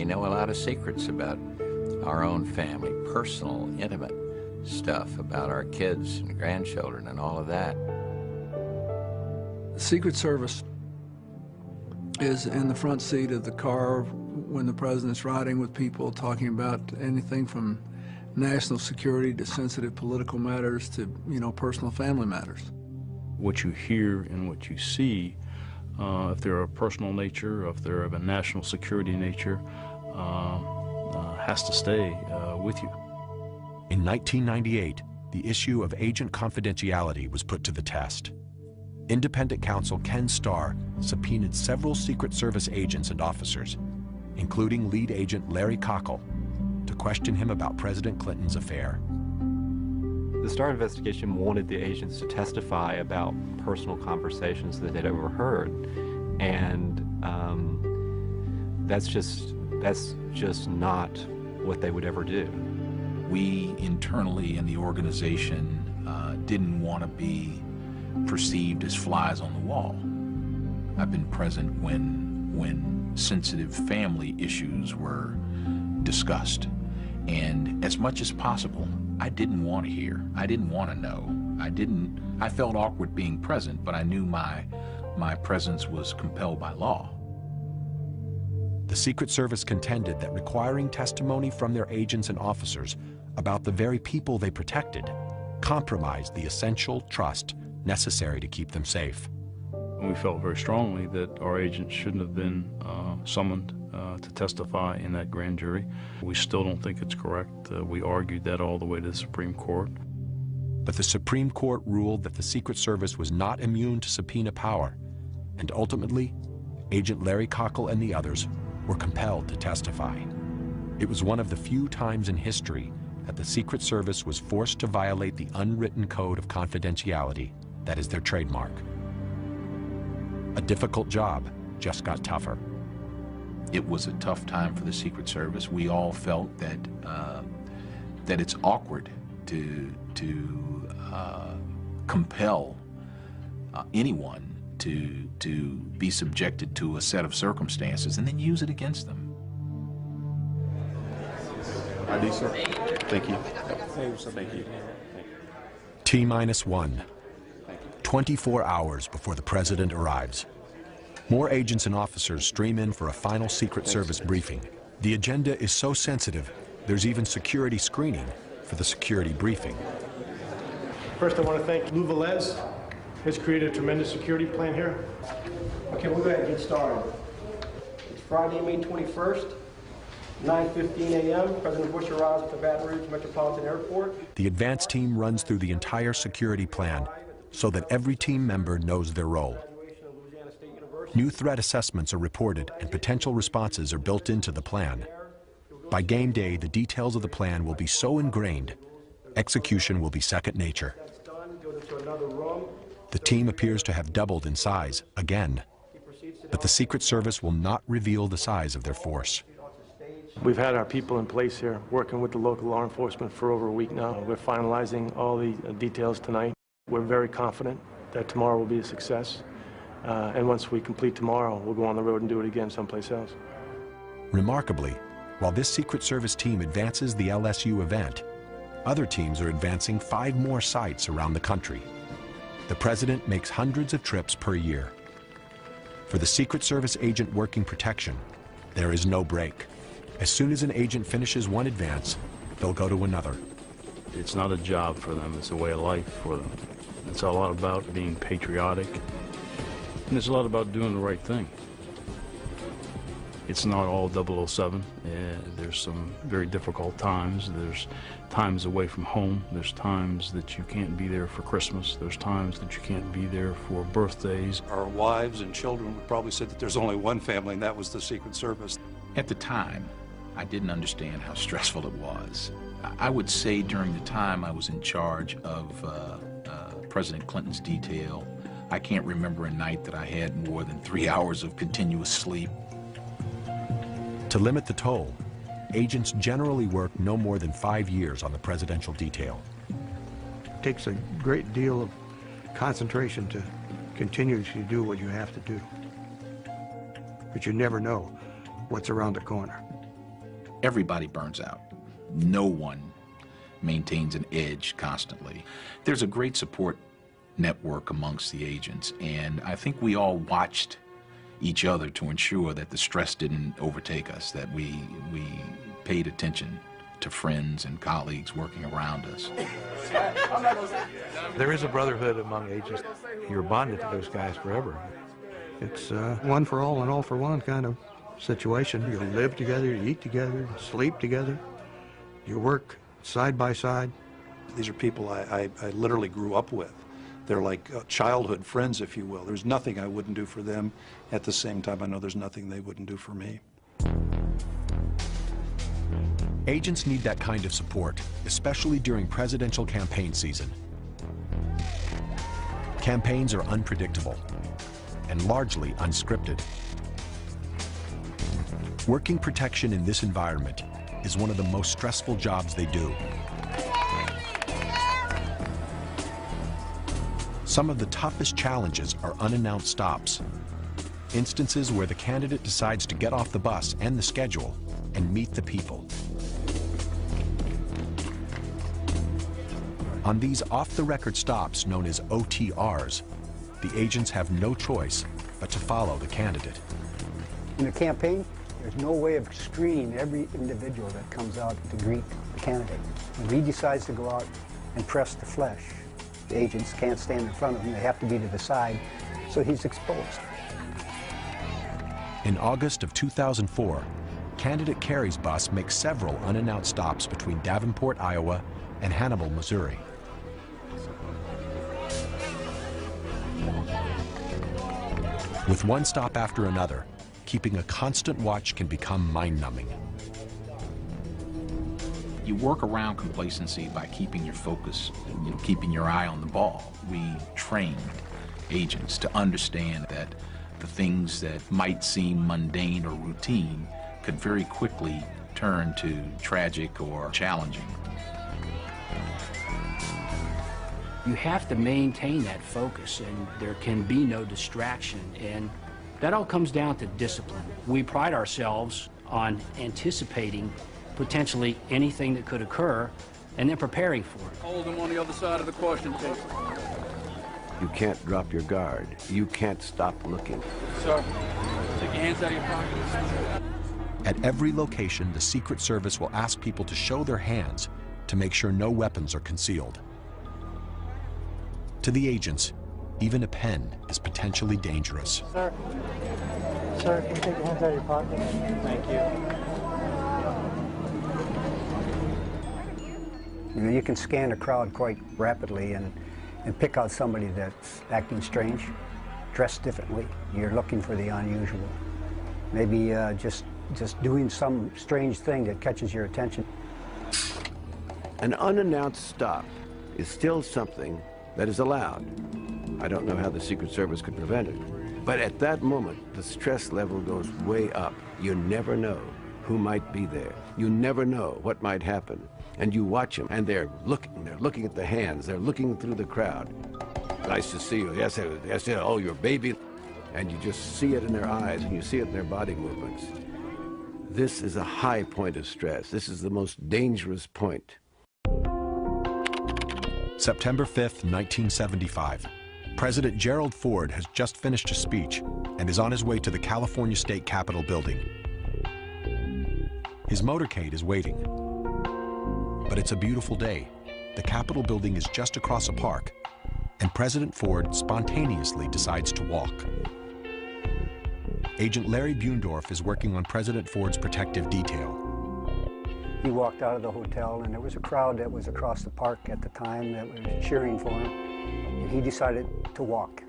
know a lot of secrets about our own family, personal, intimate stuff about our kids and grandchildren and all of that. The Secret Service is in the front seat of the car when the president's riding with people, talking about anything from national security to sensitive political matters to, you know, personal family matters. What you hear and what you see, if they're of a personal nature, if they're of a national security nature, has to stay with you. In 1998, the issue of agent confidentiality was put to the test. Independent counsel Ken Starr subpoenaed several Secret Service agents and officers, including lead agent Larry Cockle, to question him about President Clinton's affair. The Starr investigation wanted the agents to testify about personal conversations that they'd overheard, and that's just not what they would ever do. We internally in the organization didn't want to be perceived as flies on the wall. I've been present when sensitive family issues were discussed, and as much as possible, I didn't want to hear. I didn't want to know. I felt awkward being present, but I knew my presence was compelled by law. The Secret Service contended that requiring testimony from their agents and officers about the very people they protected compromised the essential trust necessary to keep them safe. We felt very strongly that our agents shouldn't have been summoned to testify in that grand jury. We still don't think it's correct. We argued that all the way to the Supreme Court. But the Supreme Court ruled that the Secret Service was not immune to subpoena power, and ultimately, Agent Larry Cockle and the others were compelled to testify. It was one of the few times in history that the Secret Service was forced to violate the unwritten code of confidentiality that is their trademark. A difficult job just got tougher. It was a tough time for the Secret Service. We all felt that that it's awkward to compel anyone to be subjected to a set of circumstances and then use it against them. ID, sir. Thank you. Thank you. T-1. 24 hours before the president arrives. More agents and officers stream in for a final Secret Service briefing. The agenda is so sensitive, there's even security screening for the security briefing. First, I want to thank Lou Velez, who's created a tremendous security plan here. Okay, we'll go ahead and get started. It's Friday, May 21st, 9:15 a.m. President Bush arrives at the Baton Rouge Metropolitan Airport. The advance team runs through the entire security plan so that every team member knows their role. New threat assessments are reported and potential responses are built into the plan. By game day, the details of the plan will be so ingrained, execution will be second nature. The team appears to have doubled in size again, but the Secret Service will not reveal the size of their force. We've had our people in place here working with the local law enforcement for over a week now. We're finalizing all the details tonight. We're very confident that tomorrow will be a success. And once we complete tomorrow, we'll go on the road and do it again someplace else. Remarkably, while this Secret Service team advances the LSU event, other teams are advancing 5 more sites around the country. The president makes hundreds of trips per year. For the Secret Service agent working protection, there is no break. As soon as an agent finishes one advance, they'll go to another. It's not a job for them, it's a way of life for them. It's a lot about being patriotic, and it's a lot about doing the right thing. It's not all 007. There's some very difficult times. There's times away from home. There's times that you can't be there for Christmas. There's times that you can't be there for birthdays. Our wives and children would probably say that there's only one family, and that was the Secret Service. At the time, I didn't understand how stressful it was. I would say during the time I was in charge of President Clinton's detail, I can't remember a night that I had more than 3 hours of continuous sleep. To limit the toll, agents generally work no more than 5 years on the presidential detail. It takes a great deal of concentration to continuously do what you have to do. But you never know what's around the corner. Everybody burns out. No one maintains an edge constantly. There's a great support network amongst the agents, and I think we all watched each other to ensure that the stress didn't overtake us, that we paid attention to friends and colleagues working around us. There is a brotherhood among agents. You're bonded to those guys forever. It's one for all and all for one kind of situation. You live together, you eat together, sleep together, you work side by side. These are people I literally grew up with. They're like childhood friends, if you will. There's nothing I wouldn't do for them. At the same time, I know there's nothing they wouldn't do for me. Agents need that kind of support, especially during presidential campaign season. Campaigns are unpredictable and largely unscripted. Working protection in this environment is one of the most stressful jobs they do. Some of the toughest challenges are unannounced stops, instances where the candidate decides to get off the bus and the schedule and meet the people. On these off-the-record stops, known as OTRs, the agents have no choice but to follow the candidate. In a campaign, there's no way of screening every individual that comes out to greet the candidate. When he decides to go out and press the flesh, the agents can't stand in front of him. They have to be to the side, so he's exposed. In August of 2004, candidate Kerry's bus makes several unannounced stops between Davenport, Iowa, and Hannibal, Missouri. With one stop after another, keeping a constant watch can become mind-numbing. You work around complacency by keeping your focus, keeping your eye on the ball. We trained agents to understand that the things that might seem mundane or routine could very quickly turn to tragic or challenging. You have to maintain that focus, and there can be no distraction, and that all comes down to discipline. We pride ourselves on anticipating potentially anything that could occur and then preparing for it. Hold them on the other side of the question table. You can't drop your guard. You can't stop looking. Sir, take your hands out of your pockets. At every location, the Secret Service will ask people to show their hands to make sure no weapons are concealed. To the agents, even a pen is potentially dangerous. Sir, can you take your hands out of your pockets? Thank you. You know, you can scan a crowd quite rapidly and pick out somebody that's acting strange, dressed differently. You're looking for the unusual. Maybe just doing some strange thing that catches your attention. An unannounced stop is still something that is allowed. I don't know how the Secret Service could prevent it. But at that moment, the stress level goes way up. You never know who might be there. You never know what might happen. And you watch them, and they're looking at the hands, they're looking through the crowd. Nice to see you. Yes, oh, your baby. And you just see it in their eyes, and you see it in their body movements. This is a high point of stress. This is the most dangerous point. September 5th, 1975. President Gerald Ford has just finished a speech and is on his way to the California State Capitol building. His motorcade is waiting. But it's a beautiful day. The Capitol building is just across a park, and President Ford spontaneously decides to walk. Agent Larry Buendorf is working on President Ford's protective detail. He walked out of the hotel, and there was a crowd that was across the park at the time that was cheering for him, and he decided to walk.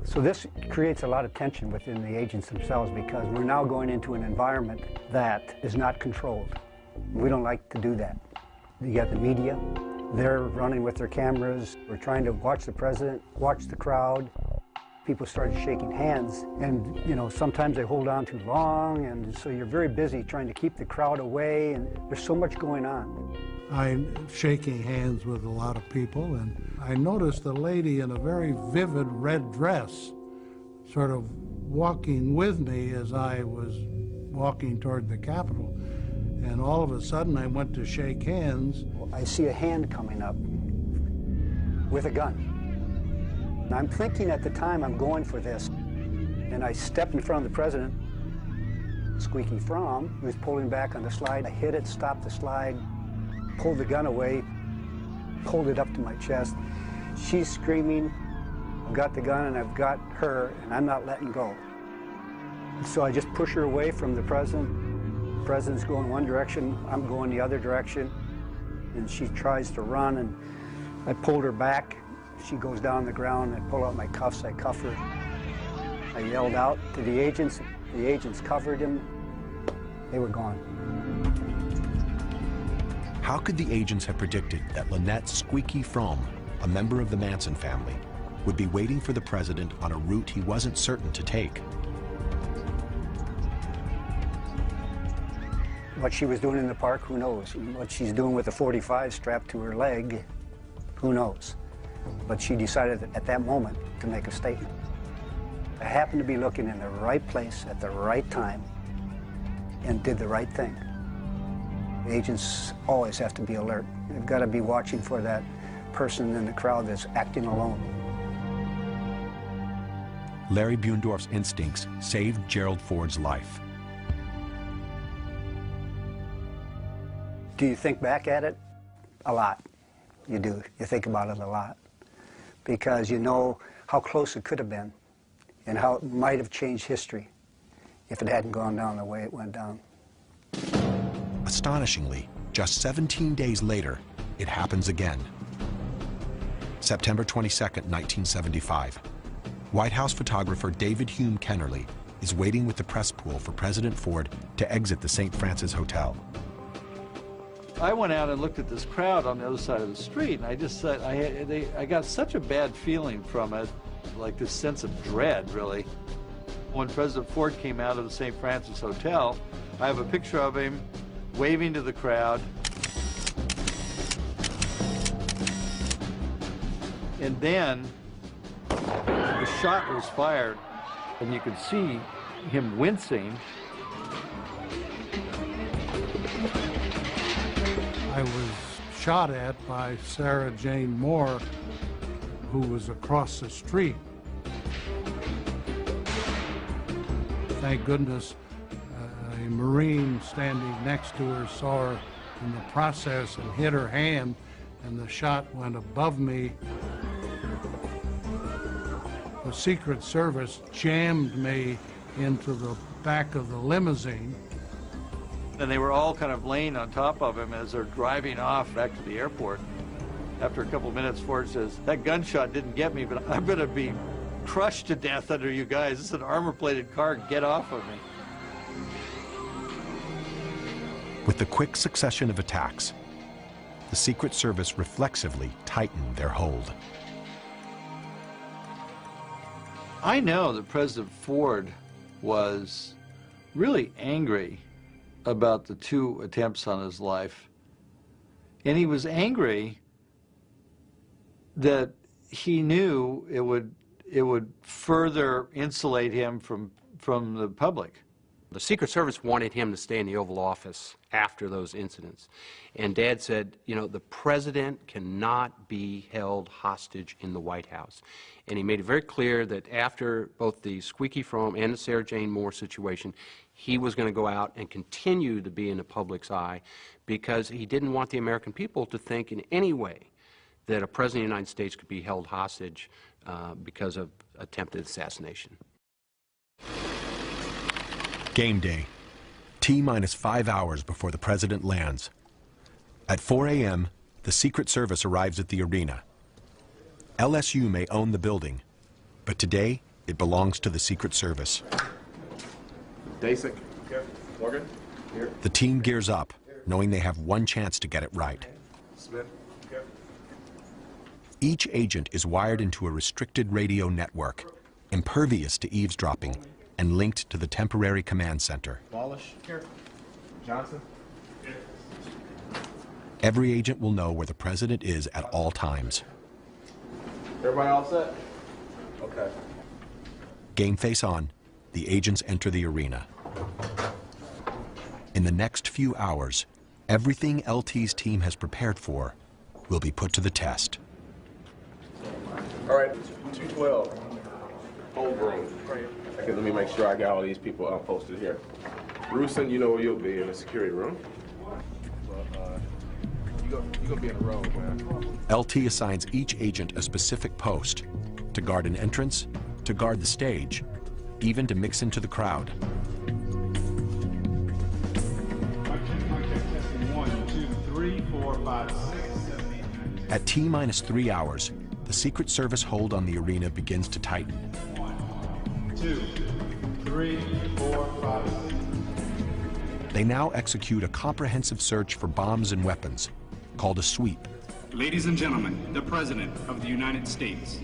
So this creates a lot of tension within the agents themselves, because we're now going into an environment that is not controlled. We don't like to do that. You got the media, they're running with their cameras. We're trying to watch the president, watch the crowd. People started shaking hands, and you know, sometimes they hold on too long, and so you're very busy trying to keep the crowd away, and there's so much going on. I'm shaking hands with a lot of people, and I noticed a lady in a very vivid red dress sort of walking with me as I was walking toward the Capitol. And all of a sudden, I went to shake hands. I see a hand coming up with a gun. And I'm thinking at the time, I'm going for this. And I step in front of the president. Squeaky Fromm, who was pulling back on the slide. I hit it, stopped the slide, pulled the gun away, pulled it up to my chest. She's screaming. I've got the gun and I've got her, and I'm not letting go. So I just push her away from the president. The president's going one direction, I'm going the other direction, and she tries to run, and I pulled her back. She goes down on the ground, I pull out my cuffs, I cuff her. I yelled out to the agents covered him, they were gone. How could the agents have predicted that Lynette Squeaky Fromm, a member of the Manson family, would be waiting for the president on a route he wasn't certain to take? What she was doing in the park, who knows? What she's doing with a .45 strapped to her leg, who knows? But she decided at that moment to make a statement. I happened to be looking in the right place at the right time and did the right thing. Agents always have to be alert. They've got to be watching for that person in the crowd that's acting alone. Larry Buendorf's instincts saved Gerald Ford's life. Do you think back at it? A lot. You do. You think about it a lot. Because you know how close it could have been and how it might have changed history if it hadn't gone down the way it went down. Astonishingly, just 17 days later, it happens again. September 22nd, 1975. White House photographer David Hume Kennerly is waiting with the press pool for President Ford to exit the St. Francis Hotel. I went out and looked at this crowd on the other side of the street, and I just thought, I got such a bad feeling from it, like this sense of dread, really. When President Ford came out of the St. Francis Hotel, I have a picture of him waving to the crowd. And then the shot was fired, and you could see him wincing. I was shot at by Sarah Jane Moore, who was across the street. Thank goodness a Marine standing next to her saw her in the process and hit her hand, and the shot went above me. the Secret Service jammed me into the back of the limousine. And they were all kind of laying on top of him as they're driving off back to the airport. After a couple of minutes, Ford says, "That gunshot didn't get me, but I'm going to be crushed to death under you guys. This is an armor-plated car. Get off of me." With the quick succession of attacks, the Secret Service reflexively tightened their hold. I know that President Ford was really angry about the 2 attempts on his life. And he was angry that he knew it would further insulate him from the public. The Secret Service wanted him to stay in the Oval Office after those incidents. And Dad said, you know, the president cannot be held hostage in the White House. And he made it very clear that after both the Squeaky Fromme and the Sarah Jane Moore situation, he was going to go out and continue to be in the public's eye because he didn't want the American people to think in any way that a president of the United States could be held hostage because of attempted assassination. Game day. T-minus 5 hours before the president lands. At 4 a.m., the Secret Service arrives at the arena. LSU may own the building, but today it belongs to the Secret Service. Dasik. Morgan. Here. The team gears up, knowing they have one chance to get it right. Smith. Each agent is wired into a restricted radio network, impervious to eavesdropping, and linked to the temporary command center. Wallace. Here. Johnson. Here. Every agent will know where the president is at all times. Everybody all set? Okay. Game face on, the agents enter the arena. In the next few hours, everything LT's team has prepared for will be put to the test. All right, 212. Hold room. Okay, let me make sure I got all these people posted here. Rusin, you know where you'll be in the security room. You're gonna be in a row, man. LT assigns each agent a specific post, to guard an entrance, to guard the stage, even to mix into the crowd. At T-minus 3 hours, the Secret Service hold on the arena begins to tighten. 1, 2, 3, 4, 5, 6. They now execute a comprehensive search for bombs and weapons, called a sweep. Ladies and gentlemen, the President of the United States.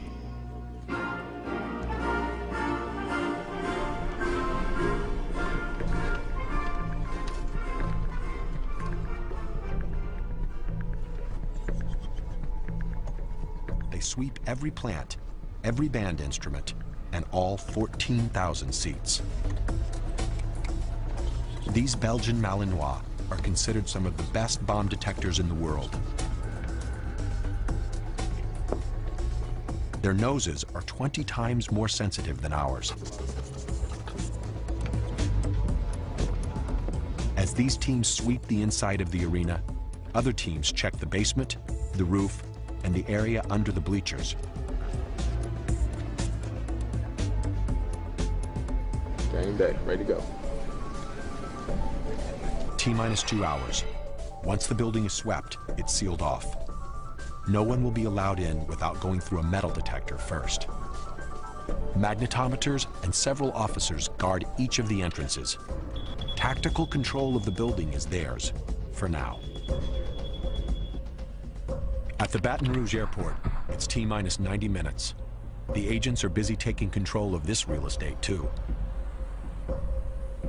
They sweep every plant, every band instrument, and all 14,000 seats. These Belgian Malinois are considered some of the best bomb detectors in the world. Their noses are 20 times more sensitive than ours. As these teams sweep the inside of the arena, other teams check the basement, the roof, and the area under the bleachers. Game day, ready to go. T-minus 2 hours. Once the building is swept, it's sealed off. No one will be allowed in without going through a metal detector first. Magnetometers and several officers guard each of the entrances. Tactical control of the building is theirs, for now. At the Baton Rouge airport, it's T-minus 90 minutes. The agents are busy taking control of this real estate, too.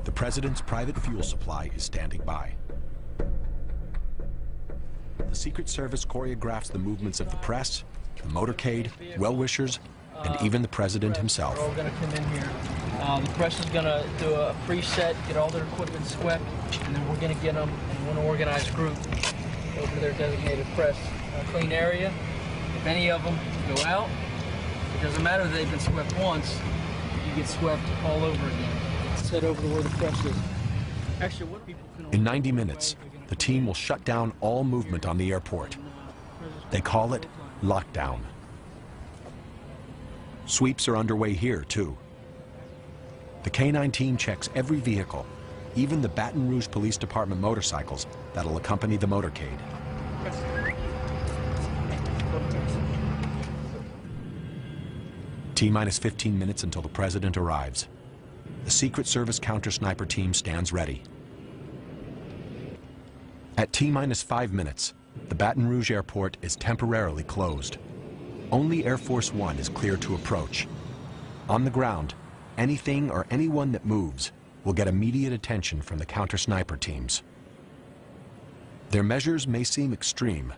The president's private fuel supply is standing by. The Secret Service choreographs the movements of the press, the motorcade, well-wishers, and even the president himself. We're all going to come in here. The press is going to do a preset, get all their equipment swept, and then we're going to get them in one organized group over to their designated press clean area. If any of them go out, it doesn't matter that they've been swept once, you get swept all over again. Let's head over to where the press is. Actually, what people can... In 90 minutes, the team will shut down all movement on the airport. They call it lockdown. Sweeps are underway here, too. The K-9 team checks every vehicle, even the Baton Rouge Police Department motorcycles that'll accompany the motorcade. T-minus 15 minutes until the president arrives. The Secret Service counter-sniper team stands ready. At T-minus 5 minutes, the Baton Rouge airport is temporarily closed. Only Air Force One is clear to approach. On the ground, anything or anyone that moves will get immediate attention from the counter-sniper teams. Their measures may seem extreme,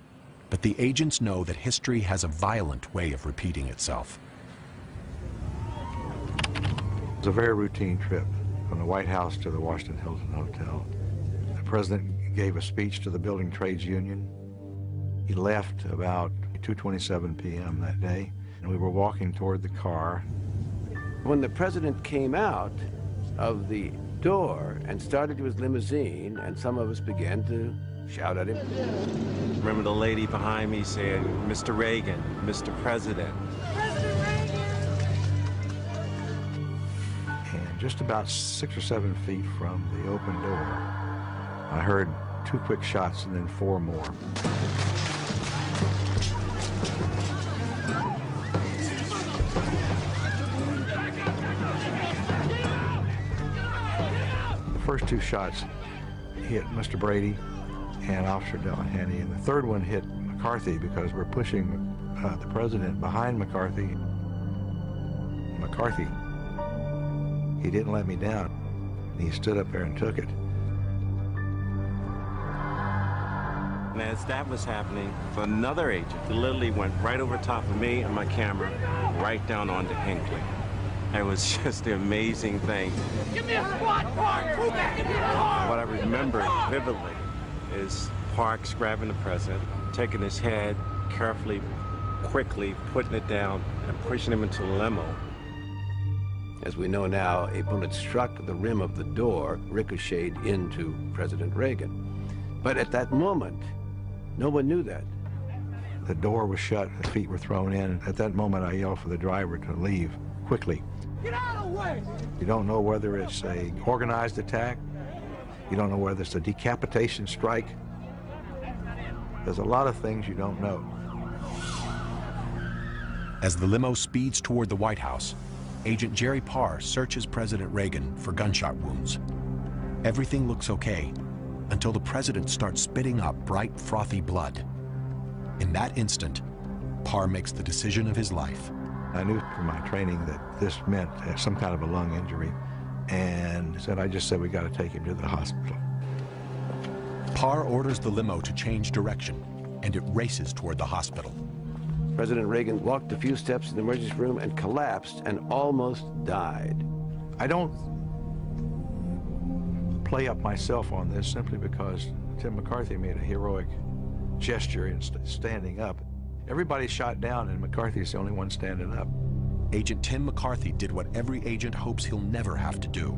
but the agents know that history has a violent way of repeating itself. It was a very routine trip from the White House to the Washington Hilton Hotel. The president gave a speech to the Building Trades Union. He left about 2:27 p.m. that day, and we were walking toward the car. When the president came out of the door and started to his limousine, and some of us began to shout at him. Remember the lady behind me saying, "Mr. Reagan, Mr. President." And just about 6 or 7 feet from the open door, I heard 2 quick shots and then 4 more. The first 2 shots hit Mr. Brady and Officer Delahanty, and the third one hit McCarthy because we're pushing the president behind McCarthy. McCarthy, he didn't let me down. He stood up there and took it. And as that was happening, another agent literally went right over top of me and my camera, right down onto Hinckley. It was just an amazing thing. Give me a squad, Parks! Move back! Give me a car! What I remember vividly is Parks grabbing the president, taking his head, carefully, quickly putting it down and pushing him into the limo. As we know now, a bullet struck the rim of the door, ricocheted into President Reagan. But at that moment, no one knew that. The door was shut, the feet were thrown in. At that moment, I yelled for the driver to leave quickly. Get out of the way! You don't know whether it's an organized attack. You don't know whether it's a decapitation strike. There's a lot of things you don't know. As the limo speeds toward the White House, Agent Jerry Parr searches President Reagan for gunshot wounds. Everything looks okay until the president starts spitting up bright, frothy blood. In that instant, Parr makes the decision of his life. I knew from my training that this meant some kind of a lung injury, and I just said, we got to take him to the hospital. Parr orders the limo to change direction, and it races toward the hospital. President Reagan walked a few steps in the emergency room and collapsed and almost died. I don't play up myself on this simply because Tim McCarthy made a heroic gesture in standing up. Everybody's shot down, and McCarthy's the only one standing up. Agent Tim McCarthy did what every agent hopes he'll never have to do.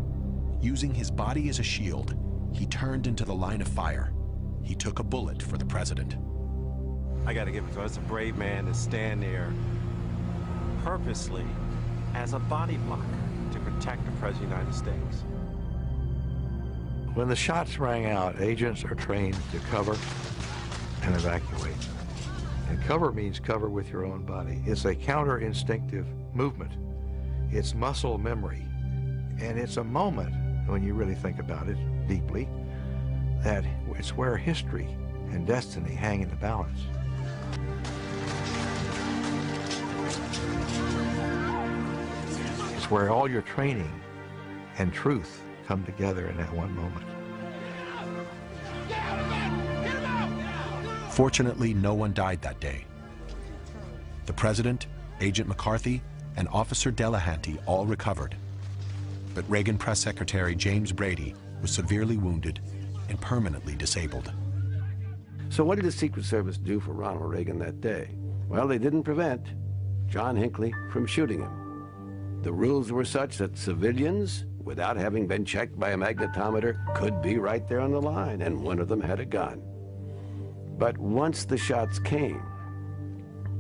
Using his body as a shield, he turned into the line of fire. He took a bullet for the president. I got to give it to him. It's a brave man to stand there purposely as a body block to protect the President of the United States. When the shots rang out, agents are trained to cover and evacuate. And cover means cover with your own body. It's a counter-instinctive movement. It's muscle memory. And it's a moment, when you really think about it deeply, that it's where history and destiny hang in the balance. It's where all your training and truth come together in that one moment. Fortunately, no one died that day. The president, Agent McCarthy, and Officer Delahanty all recovered. But Reagan Press Secretary James Brady was severely wounded and permanently disabled. So what did the Secret Service do for Ronald Reagan that day? Well, they didn't prevent John Hinckley from shooting him. The rules were such that civilians, without having been checked by a magnetometer, could be right there on the line, and one of them had a gun. But once the shots came,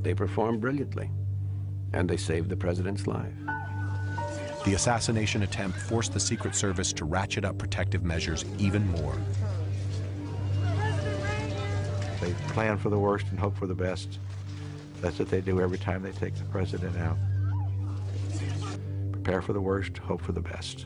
they performed brilliantly. and they saved the president's life. The assassination attempt forced the Secret Service to ratchet up protective measures even more. They plan for the worst and hope for the best. That's what they do every time they take the president out. Prepare for the worst, hope for the best.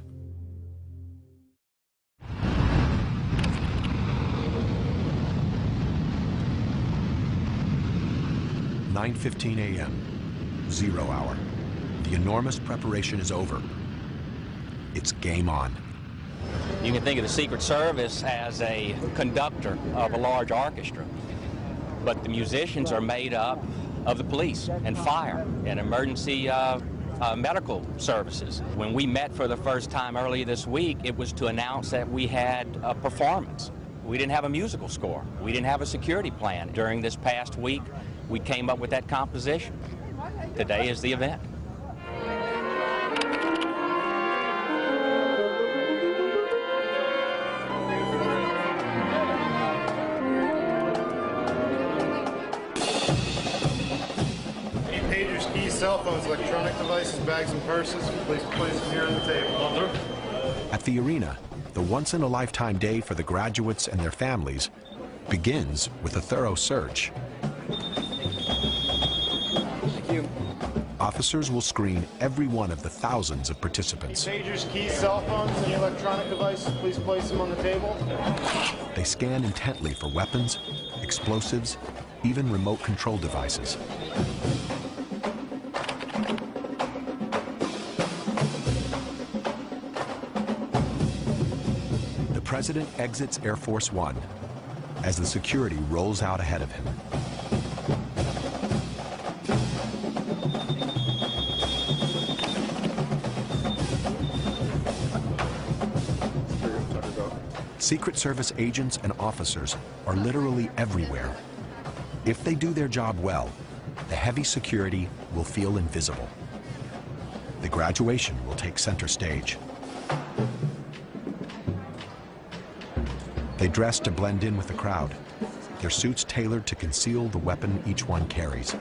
"9:15 a.m., 0 hour. The enormous preparation is over. It's game on. You can think of the Secret Service as a conductor of a large orchestra, but the musicians are made up of the police and fire and emergency medical services. When we met for the first time earlier this week, it was to announce that we had a performance. We didn't have a musical score. We didn't have a security plan. During this past week, we came up with that composition. Today is the event. Pagers, keys, cell phones, electronic devices, bags, and purses. Please place them here on the table. At the arena, the once-in-a-lifetime day for the graduates and their families begins with a thorough search. Thank you. Officers will screen every one of the thousands of participants. Pagers, keys, cell phones, and electronic devices. Please place them on the table. They scan intently for weapons, explosives, even remote control devices. The president exits Air Force One as the security rolls out ahead of him. Secret Service agents and officers are literally everywhere. If they do their job well, the heavy security will feel invisible. The graduation will take center stage. They dress to blend in with the crowd, their suits tailored to conceal the weapon each one carries.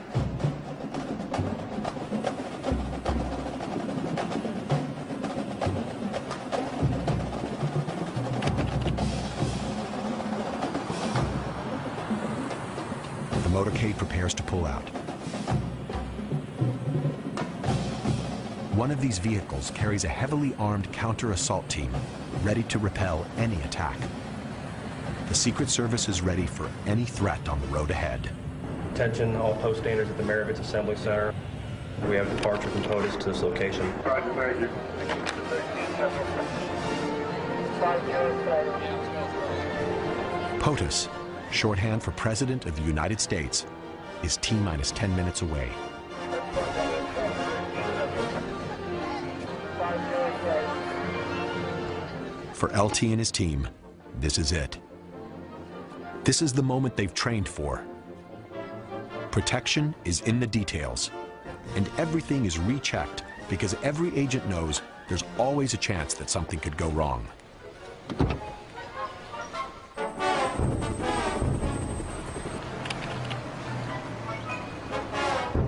The motorcade prepares to pull out. One of these vehicles carries a heavily armed counter-assault team, ready to repel any attack. The Secret Service is ready for any threat on the road ahead. Attention all post standards at the Maravich Assembly Center. We have departure from POTUS to this location. POTUS, shorthand for President of the United States, is T-minus 10 minutes away. For LT and his team, this is it. This is the moment they've trained for. Protection is in the details, and everything is rechecked because every agent knows there's always a chance that something could go wrong.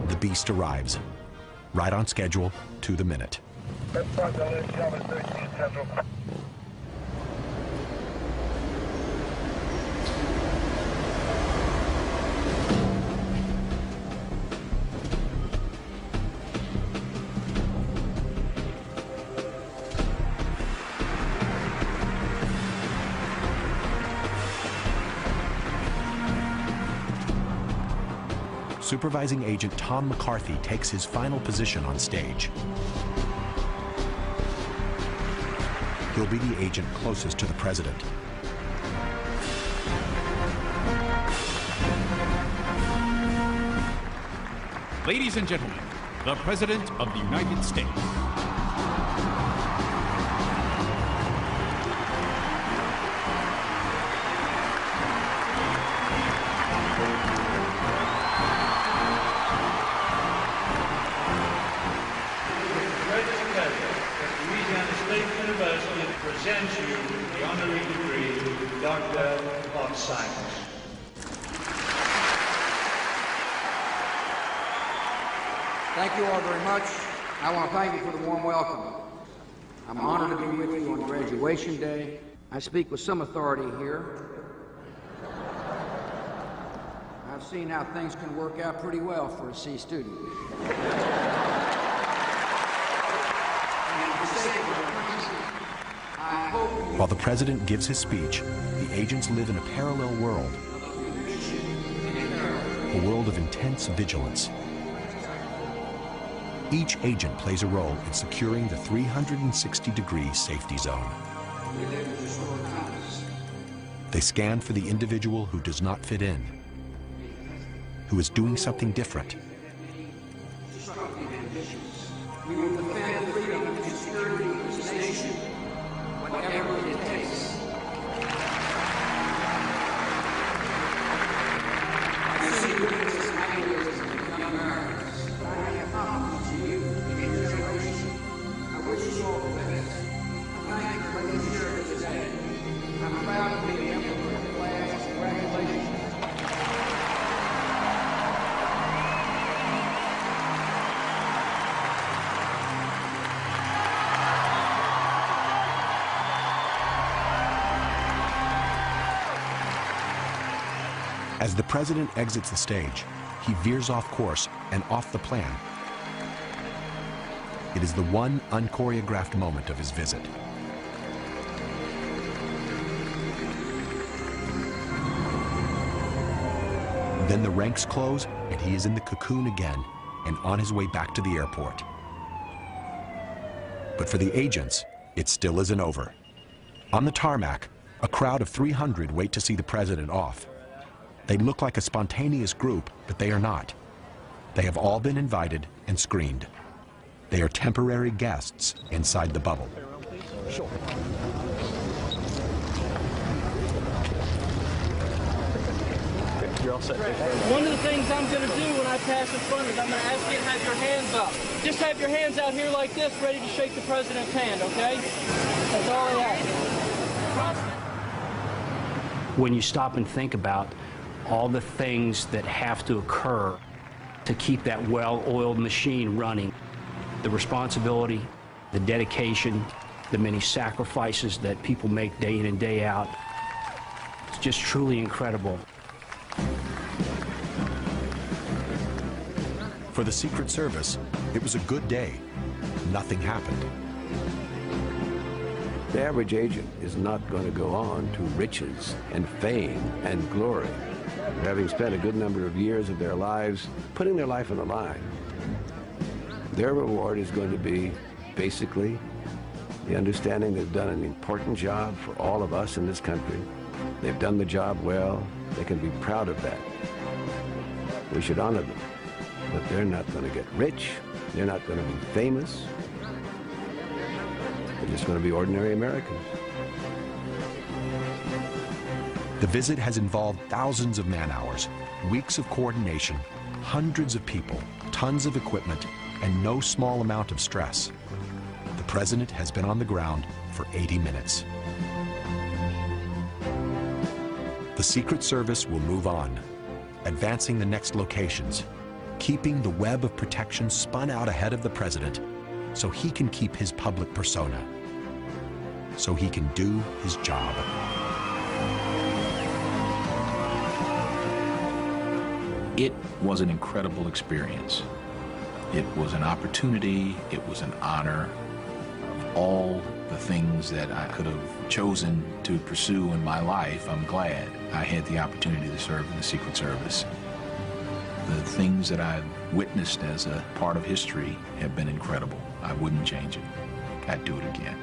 The beast arrives, right on schedule, to the minute. Supervising Agent Tom McCarthy takes his final position on stage. He'll be the agent closest to the president. Ladies and gentlemen, the President of the United States. Presents you the honorary degree, Doctor of Science. Thank you all very much. I want to thank you for the warm welcome. I'm honored to be with you on graduation day. I speak with some authority here. I've seen how things can work out pretty well for a C student. While the president gives his speech, the agents live in a parallel world, a world of intense vigilance. Each agent plays a role in securing the 360-degree safety zone. They scan for the individual who does not fit in, who is doing something different. We will defend freedom and security of this nation, whatever it takes. I see witnesses ideas of young Americans, but I have confidence in you and your generation. I wish you all the best. Thank you for letting me share this today. I'm proud to be a member of your class. Congratulations. As the president exits the stage, he veers off course and off the plan. It is the one unchoreographed moment of his visit. Then the ranks close, and he is in the cocoon again and on his way back to the airport. But for the agents, it still isn't over. On the tarmac, a crowd of 300 wait to see the president off. They look like a spontaneous group, but they are not. They have all been invited and screened. They are temporary guests inside the bubble. Sure. You're all set. One of the things I'm going to do when I pass in front is I'm going to ask you to have your hands up. Just have your hands out here like this, ready to shake the president's hand, okay? That's all I ask. When you stop and think about all the things that have to occur to keep that well-oiled machine running, the responsibility, the dedication, the many sacrifices that people make day in and day out, it's just truly incredible. For the Secret Service, it was a good day. Nothing happened. The average agent is not going to go on to riches and fame and glory, having spent a good number of years of their lives putting their life on the line. Their reward is going to be basically the understanding they've done an important job for all of us in this country. They've done the job well. They can be proud of that. We should honor them. But they're not going to get rich. They're not going to be famous. They're just going to be ordinary Americans. The visit has involved thousands of man-hours, weeks of coordination, hundreds of people, tons of equipment, and no small amount of stress. The president has been on the ground for 80 minutes. The Secret Service will move on, advancing the next locations, keeping the web of protection spun out ahead of the president so he can keep his public persona, so he can do his job. It was an incredible experience. It was an opportunity, it was an honor. Of all the things that I could have chosen to pursue in my life, I'm glad I had the opportunity to serve in the Secret Service. The things that I've witnessed as a part of history have been incredible. I wouldn't change it. I'd do it again.